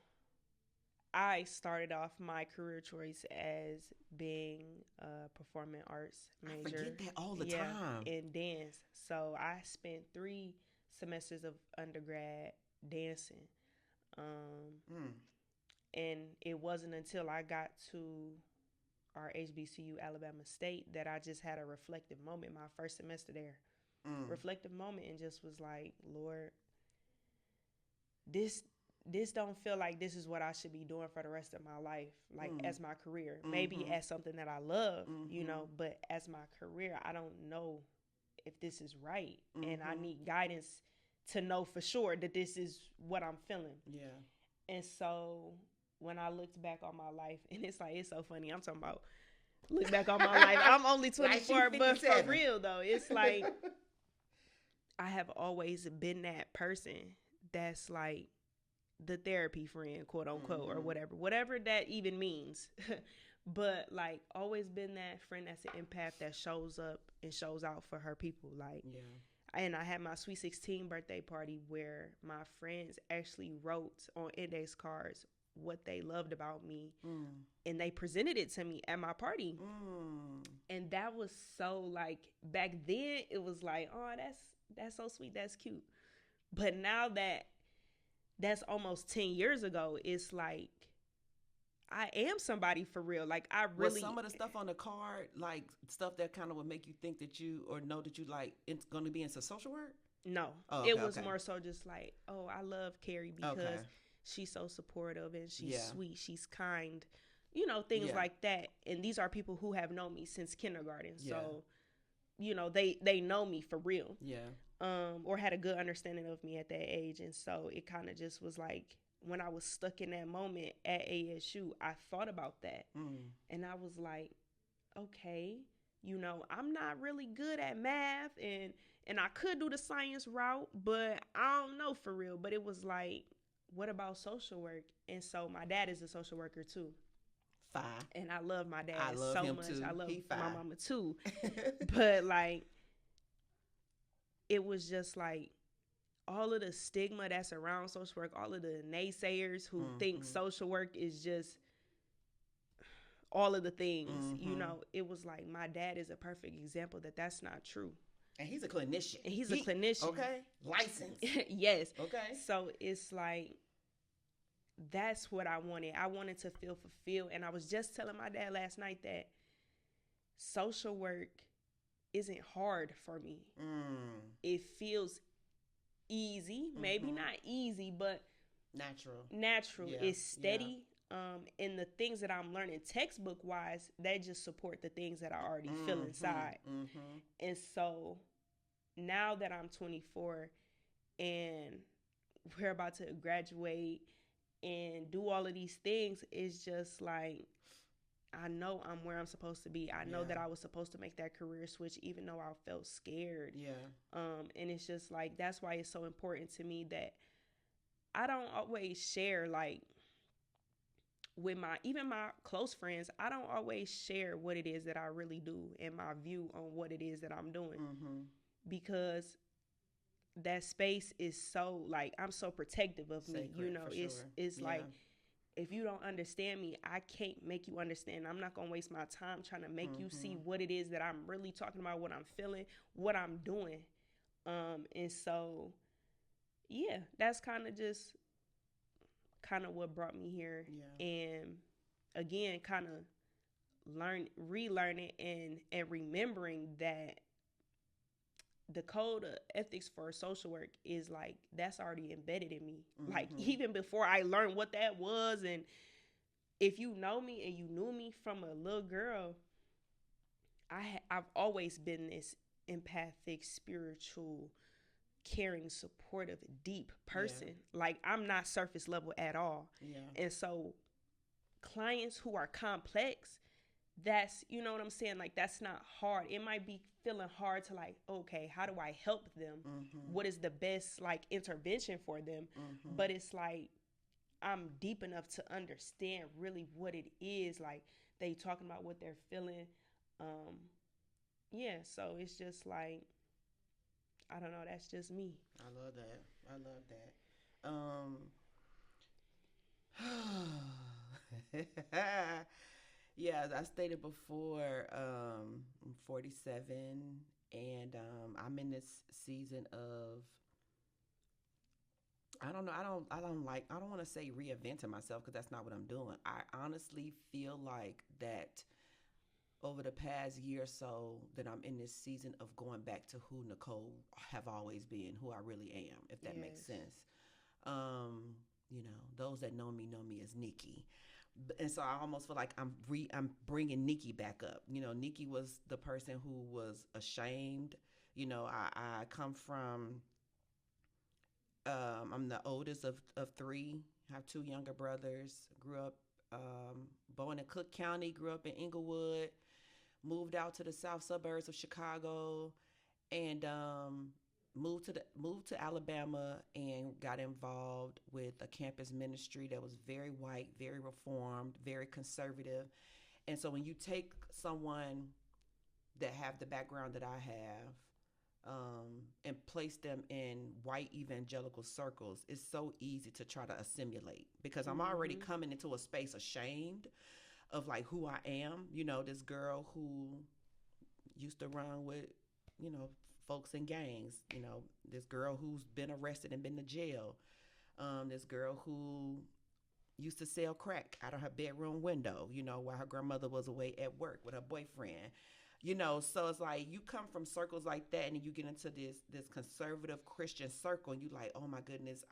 I started off my career choice as being a performing arts major. I forget that all the time. In dance. So I spent 3 semesters of undergrad dancing. And it wasn't until I got to our HBCU Alabama State that I just had a reflective moment my first semester there. Reflective moment, and just was like, Lord, this this don't feel like this is what I should be doing for the rest of my life, like as my career. Maybe Mm-hmm. as something that I love, Mm-hmm. but as my career, I don't know if this is right. And I Mm-hmm. need guidance to know for sure that this is what I'm feeling. Yeah. And so when I looked back on my life, and it's like, it's so funny. I'm talking about look back on my life. I'm only Like 24, but for 57. real though, it's like I have always been that person that's like the therapy friend, quote unquote, or whatever that even means. But like always been that friend that's an empath that shows up and shows out for her people. Like, Yeah. and I had my sweet 16 birthday party where my friends actually wrote on index cards what they loved about me, and they presented it to me at my party. And that was so like, back then it was like, oh, that's so sweet, that's cute. But now that that's almost 10 years ago, it's like I am somebody for real. Like I Was really some of the stuff on the card like stuff that kind of would make you think that you or know that you like it's going to be into social work? no. Oh, It okay, was okay. more so just like, oh, I love Carrie because Okay. she's so supportive and she's Yeah. sweet, she's kind, things Yeah. like that. And these are people who have known me since kindergarten. Yeah. So, they know me for real. Yeah. Or had a good understanding of me at that age. And so it kind of just was like when I was stuck in that moment at ASU, I thought about that. And I was like, okay, I'm not really good at math and I could do the science route, but I don't know for real. But it was like, what about social work? And so my dad is a social worker too. Fine. And I love my dad I love so him much. too. I love He my fine. mama too. But like, it was just like all of the stigma that's around social work, all of the naysayers who think social work is just all of the things, it was like my dad is a perfect example that that's not true. And he's a clinician. And he's a clinician. Okay. Licensed. Yes. Okay. So it's like, that's what I wanted. I wanted to feel fulfilled. And I was just telling my dad last night that social work isn't hard for me. It feels easy. Maybe not easy, but natural. Yeah. It's steady. And the things that I'm learning textbook wise, they just support the things that I already feel inside. And so now that I'm 24 and we're about to graduate and do all of these things, it's just like, I know I'm where I'm supposed to be. I know that I was supposed to make that career switch, even though I felt scared. Yeah. And it's just like, that's why it's so important to me that I don't always share, like, with even my close friends, I don't always share what it is that I really do and my view on what it is that I'm doing. Because that space is so, like, I'm so protective of me. It's like, if you don't understand me, I can't make you understand. I'm not going to waste my time trying to make you see what it is that I'm really talking about, what I'm feeling, what I'm doing. And so, yeah, that's kind of what brought me here. Yeah. And again, kind of relearning and remembering that the code of ethics for social work is like, that's already embedded in me. Like, even before I learned what that was. And if you know me and you knew me from a little girl, I've always been this empathic, spiritual, caring, supportive, deep person. Like, I'm not surface level at all. And so clients who are complex, that's, you know what I'm saying? Like, that's not hard. It might be feeling hard to, like, okay, how do I help them? What is the best, like, intervention for them? But it's like, I'm deep enough to understand really what it is. Like, they talking about what they're feeling. Yeah, so it's just like, I don't know, that's just me. I love that. Yeah, I stated before, I'm 47 and I'm in this season of, I don't know, I don't want to say reinventing myself because that's not what I'm doing. I honestly feel like that over the past year or so that I'm in this season of going back to who Nicole have always been, who I really am, if that makes sense. Those that know me as Nikki. And so I almost feel like I'm bringing Nikki back up. Nikki was the person who was ashamed. I come from. I'm the oldest of three. I have two younger brothers. Grew up, born in Cook County. Grew up in Inglewood. Moved out to the south suburbs of Chicago, and moved to Alabama and got involved with a campus ministry that was very white, very reformed, very conservative. And so when you take someone that have the background that I have, and place them in white evangelical circles, it's so easy to try to assimilate because I'm already coming into a space ashamed of like who I am. This girl who used to run with, you know, folks in gangs. This girl who's been arrested and been to jail. This girl who used to sell crack out of her bedroom window, while her grandmother was away at work with her boyfriend. So it's like you come from circles like that, and then you get into this conservative Christian circle, and you like, oh my goodness,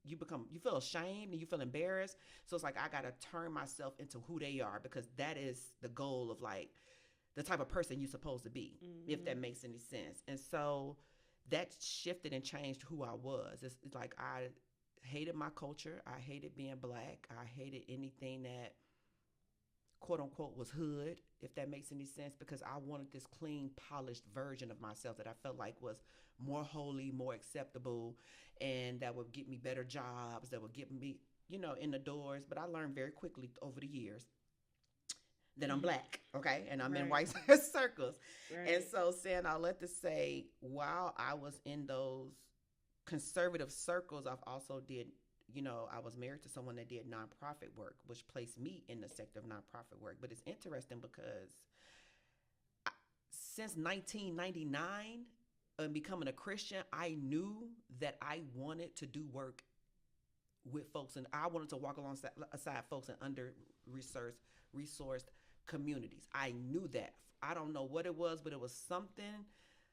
you feel ashamed and you feel embarrassed. So it's like I gotta turn myself into who they are, because that is the goal of like the type of person you're supposed to be, if that makes any sense. And so that shifted and changed who I was. It's like I hated my culture. I hated being black. I hated anything that quote unquote was hood, if that makes any sense, because I wanted this clean, polished version of myself that I felt like was more holy, more acceptable, and that would get me better jobs, that would get me, in the doors. But I learned very quickly over the years that I'm black, okay? And I'm in white circles. Right. And so saying all that to say, while I was in those conservative circles, I've also did, I was married to someone that did nonprofit work, which placed me in the sector of nonprofit work. But it's interesting because since 1999, becoming a Christian, I knew that I wanted to do work with folks, and I wanted to walk alongside folks in resourced communities. I knew that. I don't know what it was, but it was something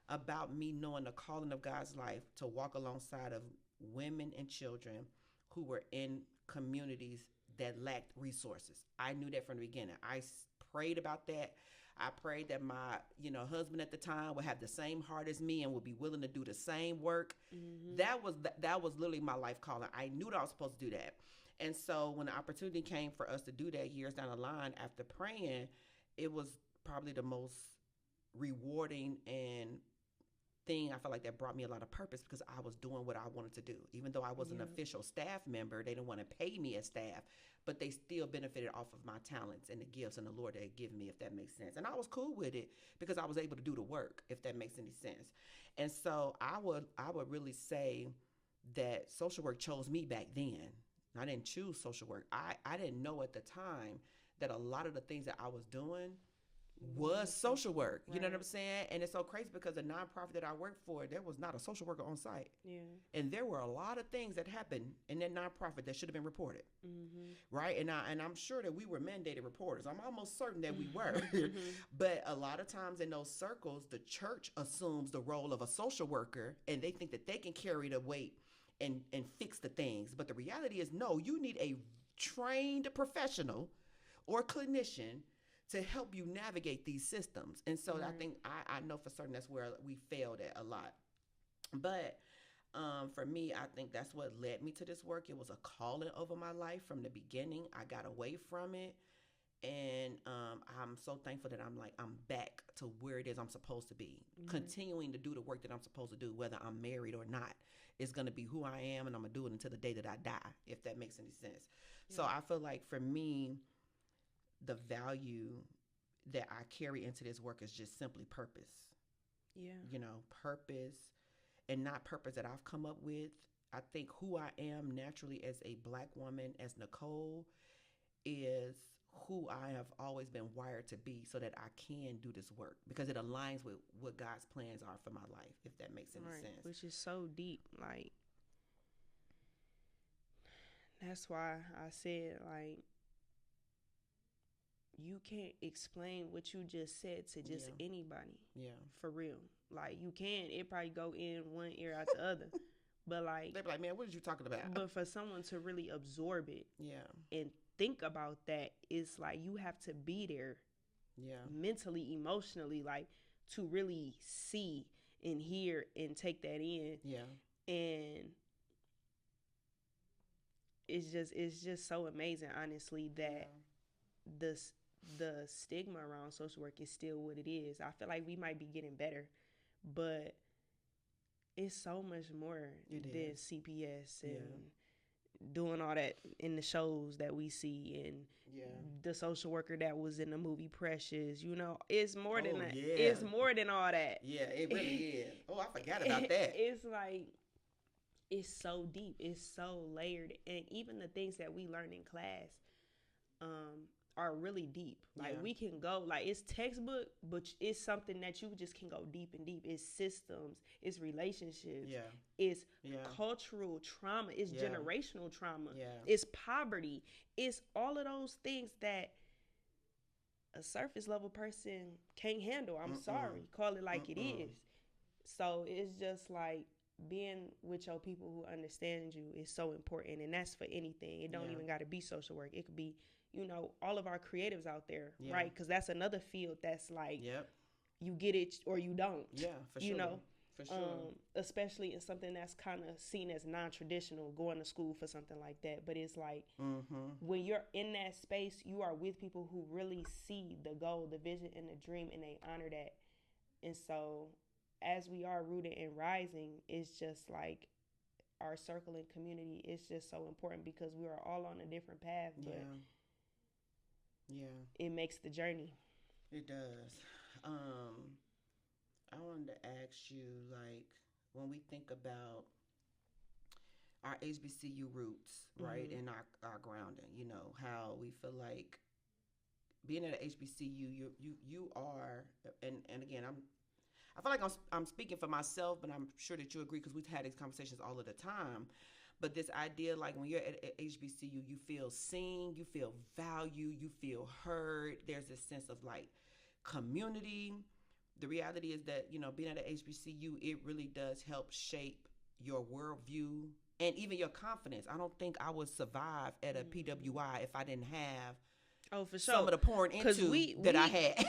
about me knowing the calling of God's life to walk alongside of women and children who were in communities that lacked resources. I knew that from the beginning. I prayed about that. I prayed that my, husband at the time would have the same heart as me and would be willing to do the same work. That was literally my life calling. I knew that I was supposed to do that. And so when the opportunity came for us to do that years down the line after praying, it was probably the most rewarding and thing I felt like that brought me a lot of purpose, because I was doing what I wanted to do. Even though I was an official staff member, they didn't want to pay me as staff, but they still benefited off of my talents and the gifts and the Lord that had given me, if that makes sense. And I was cool with it because I was able to do the work, if that makes any sense. And so I would really say that social work chose me back then. I didn't choose social work. I didn't know at the time that a lot of the things that I was doing was social work. You know what I'm saying? And it's so crazy because the nonprofit that I worked for, there was not a social worker on site. Yeah. And there were a lot of things that happened in that nonprofit that should have been reported. Right? And I'm sure that we were mandated reporters. I'm almost certain that we were. But a lot of times in those circles, the church assumes the role of a social worker, and they think that they can carry the weight and fix the things. But the reality is, no, you need a trained professional or clinician to help you navigate these systems. And so I think I know for certain that's where we failed at a lot. But for me, I think that's what led me to this work. It was a calling over my life from the beginning. I got away from it. And I'm so thankful that I'm back to where it is I'm supposed to be. Continuing to do the work that I'm supposed to do, whether I'm married or not. It's going to be who I am, and I'm going to do it until the day that I die, if that makes any sense. Yeah. So I feel like for me, the value that I carry into this work is just simply purpose. Yeah. Purpose, and not purpose that I've come up with. I think who I am naturally as a Black woman, as Nicole, is who I have always been wired to be, so that I can do this work because it aligns with what God's plans are for my life, if that makes any sense. Which is so deep. Like, that's why I said, like, you can't explain what you just said to just anybody. Yeah. For real. Like, you can. It probably go in one ear out the other. But like, They be like, man, what are you talking about? but for someone to really absorb it Yeah. and think about that, it's like you have to be there Yeah. mentally, emotionally, like to really see and hear and take that in. Yeah. And it's just so amazing, honestly, that the the stigma around social work is still what it is. I feel like we might be getting better, but it's so much more than CPS and doing all that in the shows that we see and the social worker that was in the movie Precious. You know, it's more than that. It's more than all that. Yeah, it really is. Oh, I forgot about that. It's like, it's so deep, it's so layered, and even the things that we learn in class are really deep. Like we can go, like it's textbook, but it's something that you just can go deep and deep. It's systems, it's relationships, it's cultural trauma, it's generational trauma, it's poverty, it's all of those things that a surface level person can't handle. I'm sorry, call it like it is. So it's just like being with your people who understand you is so important, and that's for anything. It don't even got to be social work. It could be, you know, all of our creatives out there, right? Because that's another field that's like, you get it or you don't. Yeah, for sure. You know, for sure. Especially in something that's kind of seen as non-traditional, going to school for something like that. But it's like, when you're in that space, you are with people who really see the goal, the vision, and the dream, and they honor that. And so, as we are rooted and rising, it's just like our circle and community is just so important because we are all on a different path, but it makes the journey. It does. I wanted to ask you, like, when we think about our HBCU roots, right, and our grounding, you know, how we feel like being at an HBCU, you are, and again, I feel like I'm speaking for myself, but I'm sure that you agree because we've had these conversations all of the time. But this idea, like when you're at HBCU, you feel seen, you feel valued, you feel heard. There's this sense of like community. The reality is that, you know, being at an HBCU, it really does help shape your worldview and even your confidence. I don't think I would survive at a PWI if I didn't have for sure some of the pouring into that I had.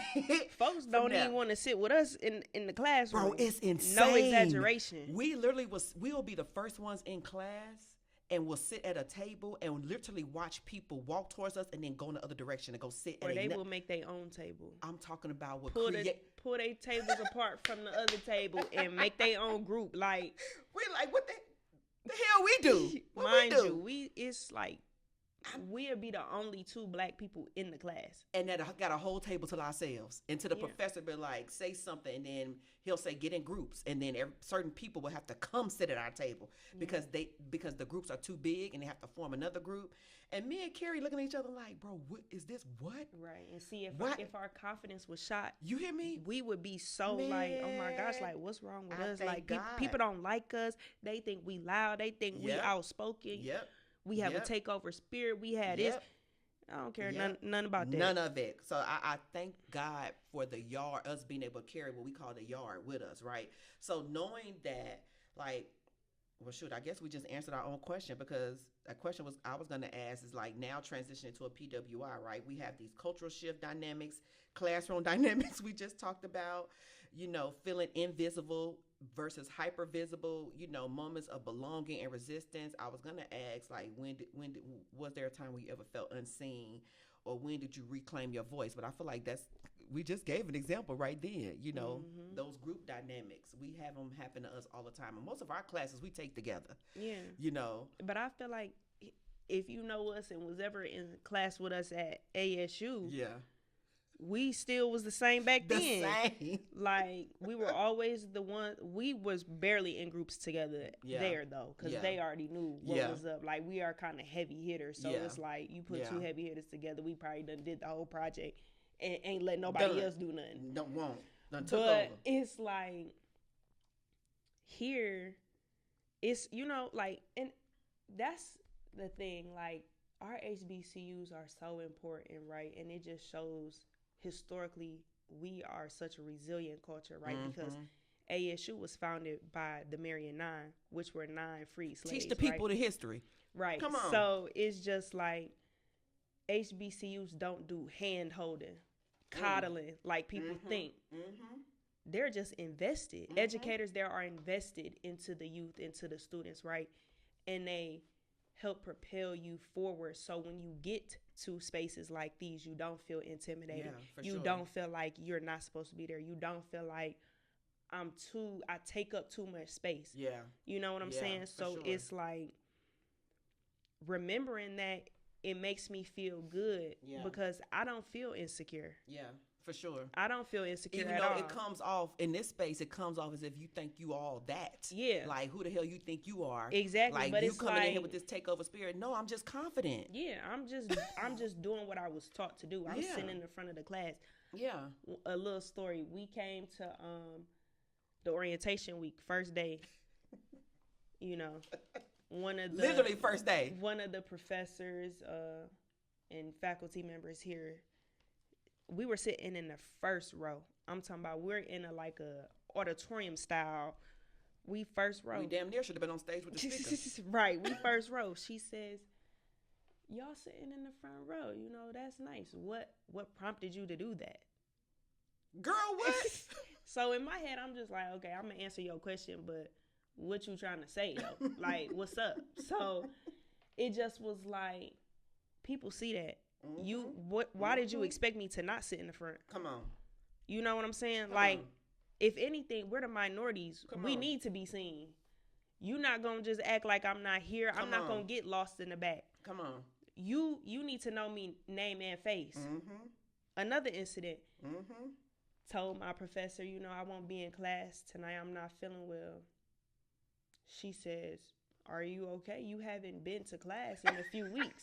Folks don't even want to sit with us in the classroom. Bro, it's insane. No exaggeration. We'll be the first ones in class, and we'll sit at a table and literally watch people walk towards us and then go in the other direction and go sit. Or they will make their own table. I'm talking about what pull their tables apart from the other table and make their own group. Like, we're like, what the hell we do? Mind you, it's like, we'll be the only two black people in the class. And that got a whole table to ourselves. And to the professor be like, say something, and then he'll say, get in groups. And then certain people will have to come sit at our table because the groups are too big and they have to form another group. And me and Carrie looking at each other like, bro, what is this? What? Right. And see, if our confidence was shot, you hear me? We would be so like, oh my gosh, like what's wrong with us? Like people don't like us. They think we loud. They think we outspoken. Yep. We have a takeover spirit. We had this. I don't care none about that. None of it. So I thank God for the yard, us being able to carry what we call the yard with us, right? So knowing that, like, well, shoot, I guess we just answered our own question, because a question I was going to ask is like, now transitioning to a PWI, right? We have these cultural shift dynamics, classroom dynamics we just talked about, you know, feeling invisible versus hyper visible, you know, moments of belonging and resistance. I was gonna ask, like, when was there a time where you ever felt unseen, or when did you reclaim your voice? But I feel like we just gave an example right then. You know, those group dynamics, we have them happen to us all the time, and most of our classes we take together. Yeah, you know. But I feel like if you know us and was ever in class with us at ASU, we still was the same back then. Same. Like, we were always the one. We was barely in groups together there, though, because they already knew what was up. Like, we are kind of heavy hitters. So it's like, you put two heavy hitters together, we probably did the whole project and ain't let nobody else do nothing. Done took over. It's like, here, it's, you know, like, and that's the thing. Like, our HBCUs are so important, right? And it just shows historically we are such a resilient culture, right? Because ASU was founded by the Marian Nine, which were 9 free slaves. Teach the people the history. Right. Come on. So it's just like HBCUs don't do hand holding, coddling like people think. They're just invested. Educators there are invested into the youth, into the students, right? And they help propel you forward. So when you get to spaces like these, you don't feel intimidated. You don't feel like you're not supposed to be there. You don't feel like I take up too much space. Yeah. You know what I'm saying? So it's like remembering that it makes me feel good because I don't feel insecure. Yeah. For sure. I don't feel insecure even at though all. it comes off in this space, it comes off as if you think you all that. Yeah. Like who the hell you think you are? Exactly. Like but you it's coming like, in here with this takeover spirit. No, I'm just confident. Yeah, I'm just doing what I was taught to do. I'm sitting in the front of the class. Yeah. A little story. We came to the orientation week, first day. You know, literally first day. One of the professors and faculty members here, we were sitting in the first row. I'm talking about we're in a auditorium style. We first row. We damn near should have been on stage with the speaker. Right, we first row. She says, "Y'all sitting in the front row. You know, that's nice. What prompted you to do that?" Girl, what? So in my head, I'm just like, okay, I'm gonna answer your question, but what you trying to say though? Like, what's up? So it just was like, people see that. Why did you expect me to not sit in the front? Come on. You know what I'm saying? Come like, on. If anything, we're the minorities. We need to be seen. You not gonna just act like I'm not here. I'm not gonna get lost in the back. Come on. You need to know me name and face. Another incident. Told my professor, you know, I won't be in class tonight. I'm not feeling well. She says, "Are you okay? You haven't been to class in a few weeks."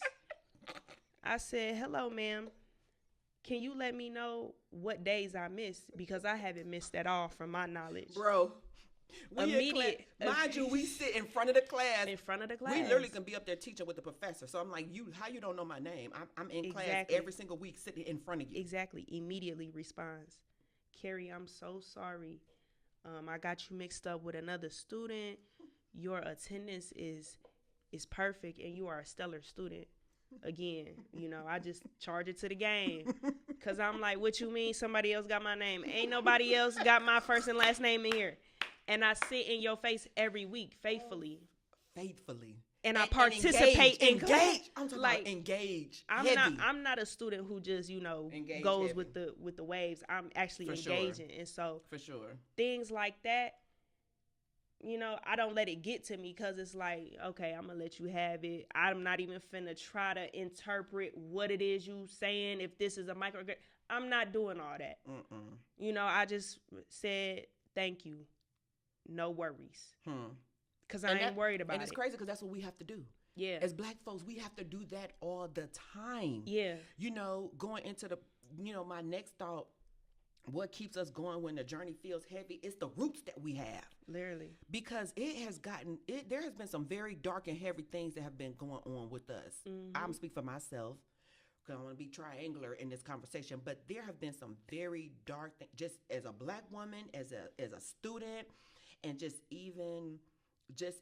I said, "Hello, ma'am. Can you let me know what days I missed? Because I haven't missed at all from my knowledge." Bro, immediate. Mind you, we sit in front of the class. In front of the class. We literally can be up there teaching with the professor. So I'm like, how you don't know my name? I'm in class every single week sitting in front of you. Exactly. Immediately responds, "Carrie, I'm so sorry. I got you mixed up with another student. Your attendance is perfect and you are a stellar student." Again, you know, I just charge it to the game. Because I'm like, what you mean somebody else got my name? Ain't nobody else got my first and last name in here. And I sit in your face every week, faithfully. And I participate in engage. I'm talking about engage. I'm not a student who just, you know, engage goes heavy. with the waves. I'm actually engaging. Sure. And so for sure, things like that, you know, I don't let it get to me because it's like, okay, I'm going to let you have it. I'm not even finna try to interpret what it is you saying. If this is a microaggression, I'm not doing all that. You know, I just said, thank you. No worries. Because I ain't worried about it. And it's crazy because that's what we have to do. Yeah. As Black folks, we have to do that all the time. Yeah. You know, going into my next thought, what keeps us going when the journey feels heavy is the roots that we have. Literally. Because there has been some very dark and heavy things that have been going on with us. I'm speaking for myself because I want to be triangular in this conversation, but there have been some very dark things, just as a Black woman, as a student, and just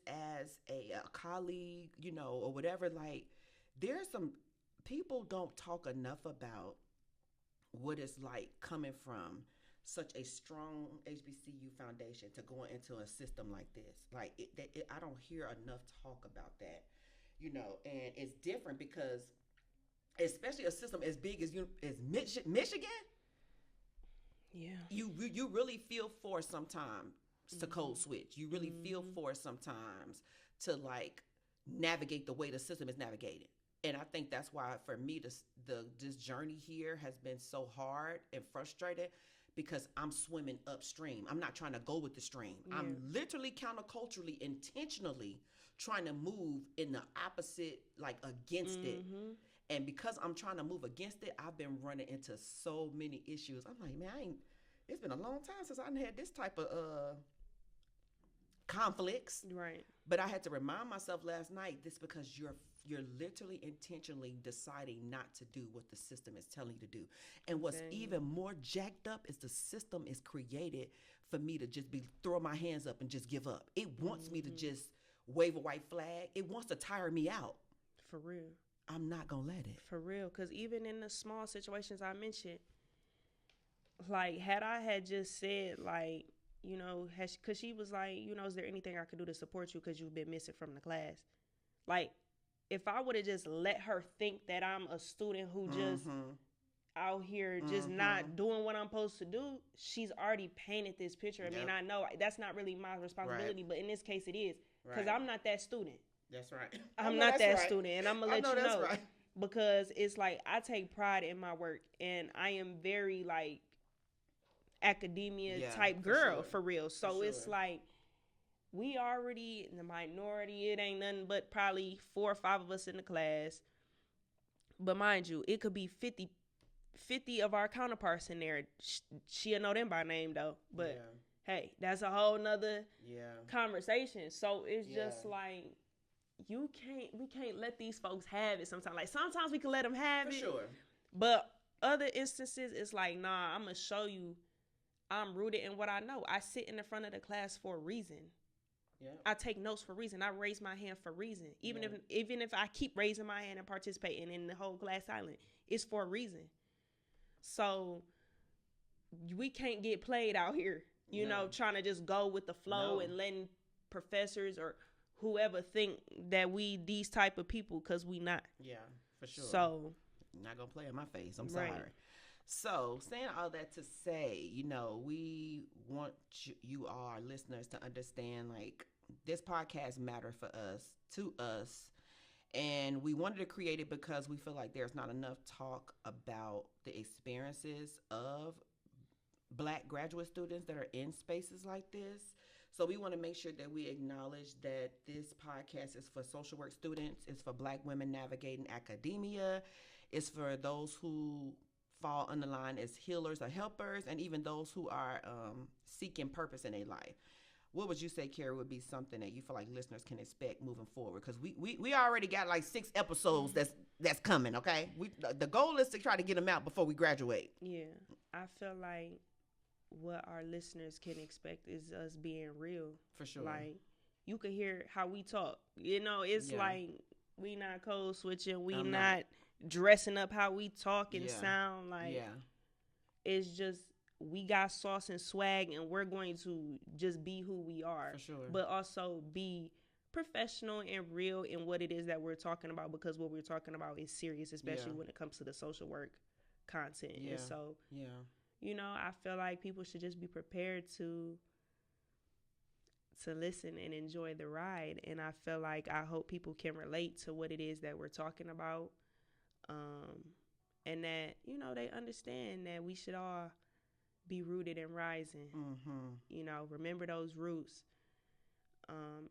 as a colleague, you know, or whatever. Like, there's some people don't talk enough about what it's like coming from such a strong HBCU foundation to going into a system like this. Like, I don't hear enough talk about that, you know, and it's different because, especially a system as big as Michigan, yeah, you really feel forced sometimes to code switch. You really feel forced sometimes to like navigate the way the system is navigated. And I think that's why, for me, this journey here has been so hard and frustrated because I'm swimming upstream. I'm not trying to go with the stream. Yeah. I'm literally counterculturally, intentionally trying to move in the opposite, like against it. And because I'm trying to move against it, I've been running into so many issues. I'm like, man, it's been a long time since I had this type of conflicts. Right. But I had to remind myself last night, this because you're you're literally intentionally deciding not to do what the system is telling you to do. And what's Exactly. even more jacked up is the system is created for me to just be throw my hands up and just give up. It wants me to Mm-hmm. just wave a white flag. It wants to tire me out. For real. I'm not gonna let it. For real. Because even in the small situations I mentioned, like, had I had just said, like, you know, because she was like, you know, is there anything I could do to support you because you've been missing from the class? Like, if I would have just let her think that I'm a student who just Mm-hmm. out here just Mm-hmm. not doing what I'm supposed to do, she's already painted this picture. I mean, Yep. I know that's not really my Right. responsibility, but in this case it is because Right. I'm not that student. That's right. I I'm know not that's that right. student, and I'm gonna I let know you that's know right. because it's like I take pride in my work, and I am very like academia Yeah, type for girl sure. for real. For So it's sure. like we already in the minority. It ain't nothing but probably 4 or 5 of us in the class. But mind you, it could be 50 of our counterparts in there. She'll know them by name though. But Yeah. hey, that's a whole nother Yeah. conversation. So it's Yeah. just like we can't let these folks have it sometimes. Like sometimes we can let them have For it, sure. but other instances it's like, nah, I'm gonna show you I'm rooted in what I know. I sit in the front of the class for a reason. Yeah. I take notes for a reason. I raise my hand for a reason. Yeah. Even if I keep raising my hand and participating in the whole class silent, it's for a reason. So we can't get played out here, you know, No. trying to just go with the flow No. and letting professors or whoever think that we these type of people because we not. Yeah. For sure. So Not gonna play in my face. I'm right. sorry. So, saying all that to say, we want you all, our listeners, to understand like this podcast matter for us, to us, and we wanted to create it because we feel like there's not enough talk about the experiences of Black graduate students that are in spaces like this. So we want to make sure that we acknowledge that this podcast is for social work students, it's for Black women navigating academia, it's for those who fall on the line as healers or helpers, and even those who are seeking purpose in their life. What would you say, Carrie, would be something that you feel like listeners can expect moving forward? Because we already got like 6 episodes that's coming. Okay, the goal is to try to get them out before we graduate. Yeah, I feel like what our listeners can expect is us being real. For sure. Like you could hear how we talk. You know, it's Yeah. like we not code switching. We I'm not not. dressing up how we talk and Yeah. sound. Like Yeah. it's just we got sauce and swag, and we're going to just be who we are. For sure. But also be professional and real in what it is that we're talking about because what we're talking about is serious, especially Yeah. when it comes to the social work content. Yeah. And so Yeah. you know, I feel like people should just be prepared to listen and enjoy the ride. And I feel like I hope people can relate to what it is that we're talking about. And that, you know, they understand that we should all be rooted and rising. Mm-hmm. You know, remember those roots.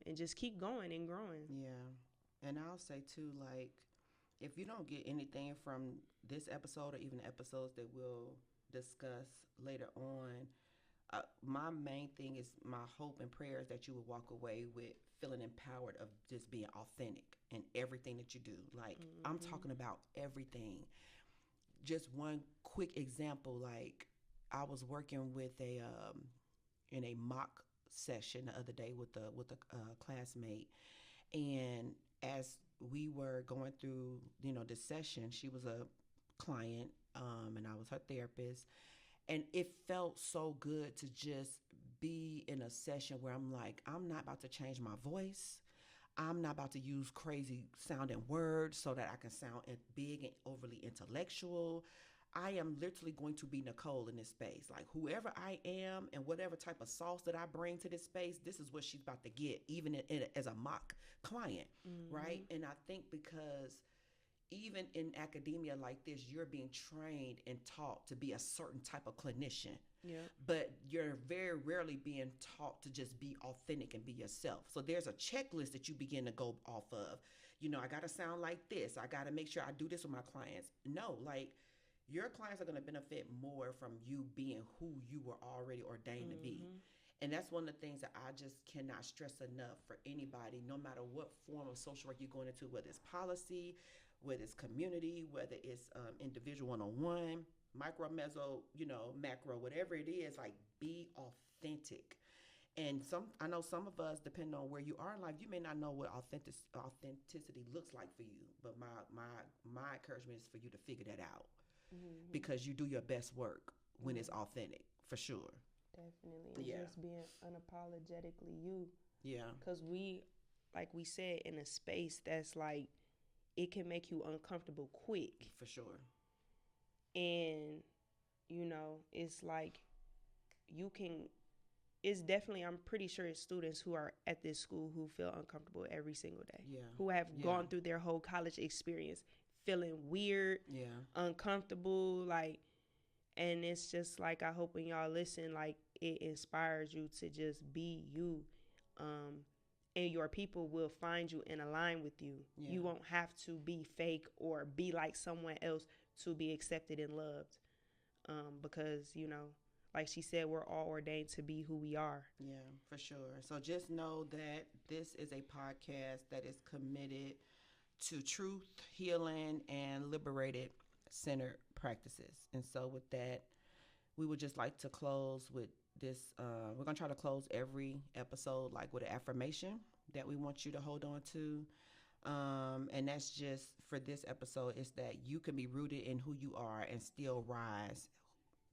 And just keep going and growing. Yeah. And I'll say too, like, if you don't get anything from this episode or even episodes that we'll discuss later on, my main thing is my hope and prayer is that you will walk away with feeling empowered of just being authentic in everything that you do. Like, I'm talking about everything. Just one quick example, like I was working with in a mock session the other day with a classmate, and as we were going through this session, she was a client, and I was her therapist, and it felt so good to just be in a session where I'm like, I'm not about to change my voice. I'm not about to use crazy sounding words so that I can sound big and overly intellectual. I am literally going to be Nicole in this space. Like, whoever I am and whatever type of sauce that I bring to this space, this is what she's about to get, even as a mock client, right? And I think because even in academia like this, you're being trained and taught to be a certain type of clinician. Yeah. But you're very rarely being taught to just be authentic and be yourself. So there's a checklist that you begin to go off of. I got to sound like this. I got to make sure I do this with my clients. No, like, your clients are going to benefit more from you being who you were already ordained to be. And that's one of the things that I just cannot stress enough for anybody, no matter what form of social work you're going into, whether it's policy, whether it's community, whether it's individual one-on-one, micro, meso, macro, whatever it is, like be authentic. And I know some of us, depending on where you are in life, you may not know what authenticity looks like for you. But my encouragement is for you to figure that out, because you do your best work when it's authentic, for sure. Definitely. And Yeah. just being unapologetically you. Yeah. Because like we said, in a space that's like, it can make you uncomfortable quick. For sure. And, it's like you can, it's definitely, I'm pretty sure it's students who are at this school who feel uncomfortable every single day. Yeah. Who have gone through their whole college experience feeling weird, uncomfortable, like, and it's just like, I hope when y'all listen, like, it inspires you to just be you. And your people will find you and align with you. Yeah. You won't have to be fake or be like someone else to be accepted and loved. Because, like she said, we're all ordained to be who we are. Yeah, for sure. So just know that this is a podcast that is committed to truth, healing, and liberated centered practices. And so with that, we would just like to close with this. We're going to try to close every episode like with an affirmation that we want you to hold on to. And that's just for this episode, is that you can be rooted in who you are and still rise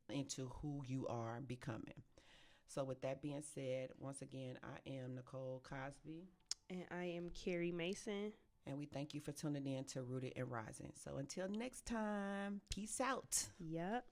into who you are becoming. So with that being said, once again, I am Nicole Cosby. And I am Carrie Mason. And we thank you for tuning in to Rooted and Rising. So until next time, peace out. Yep.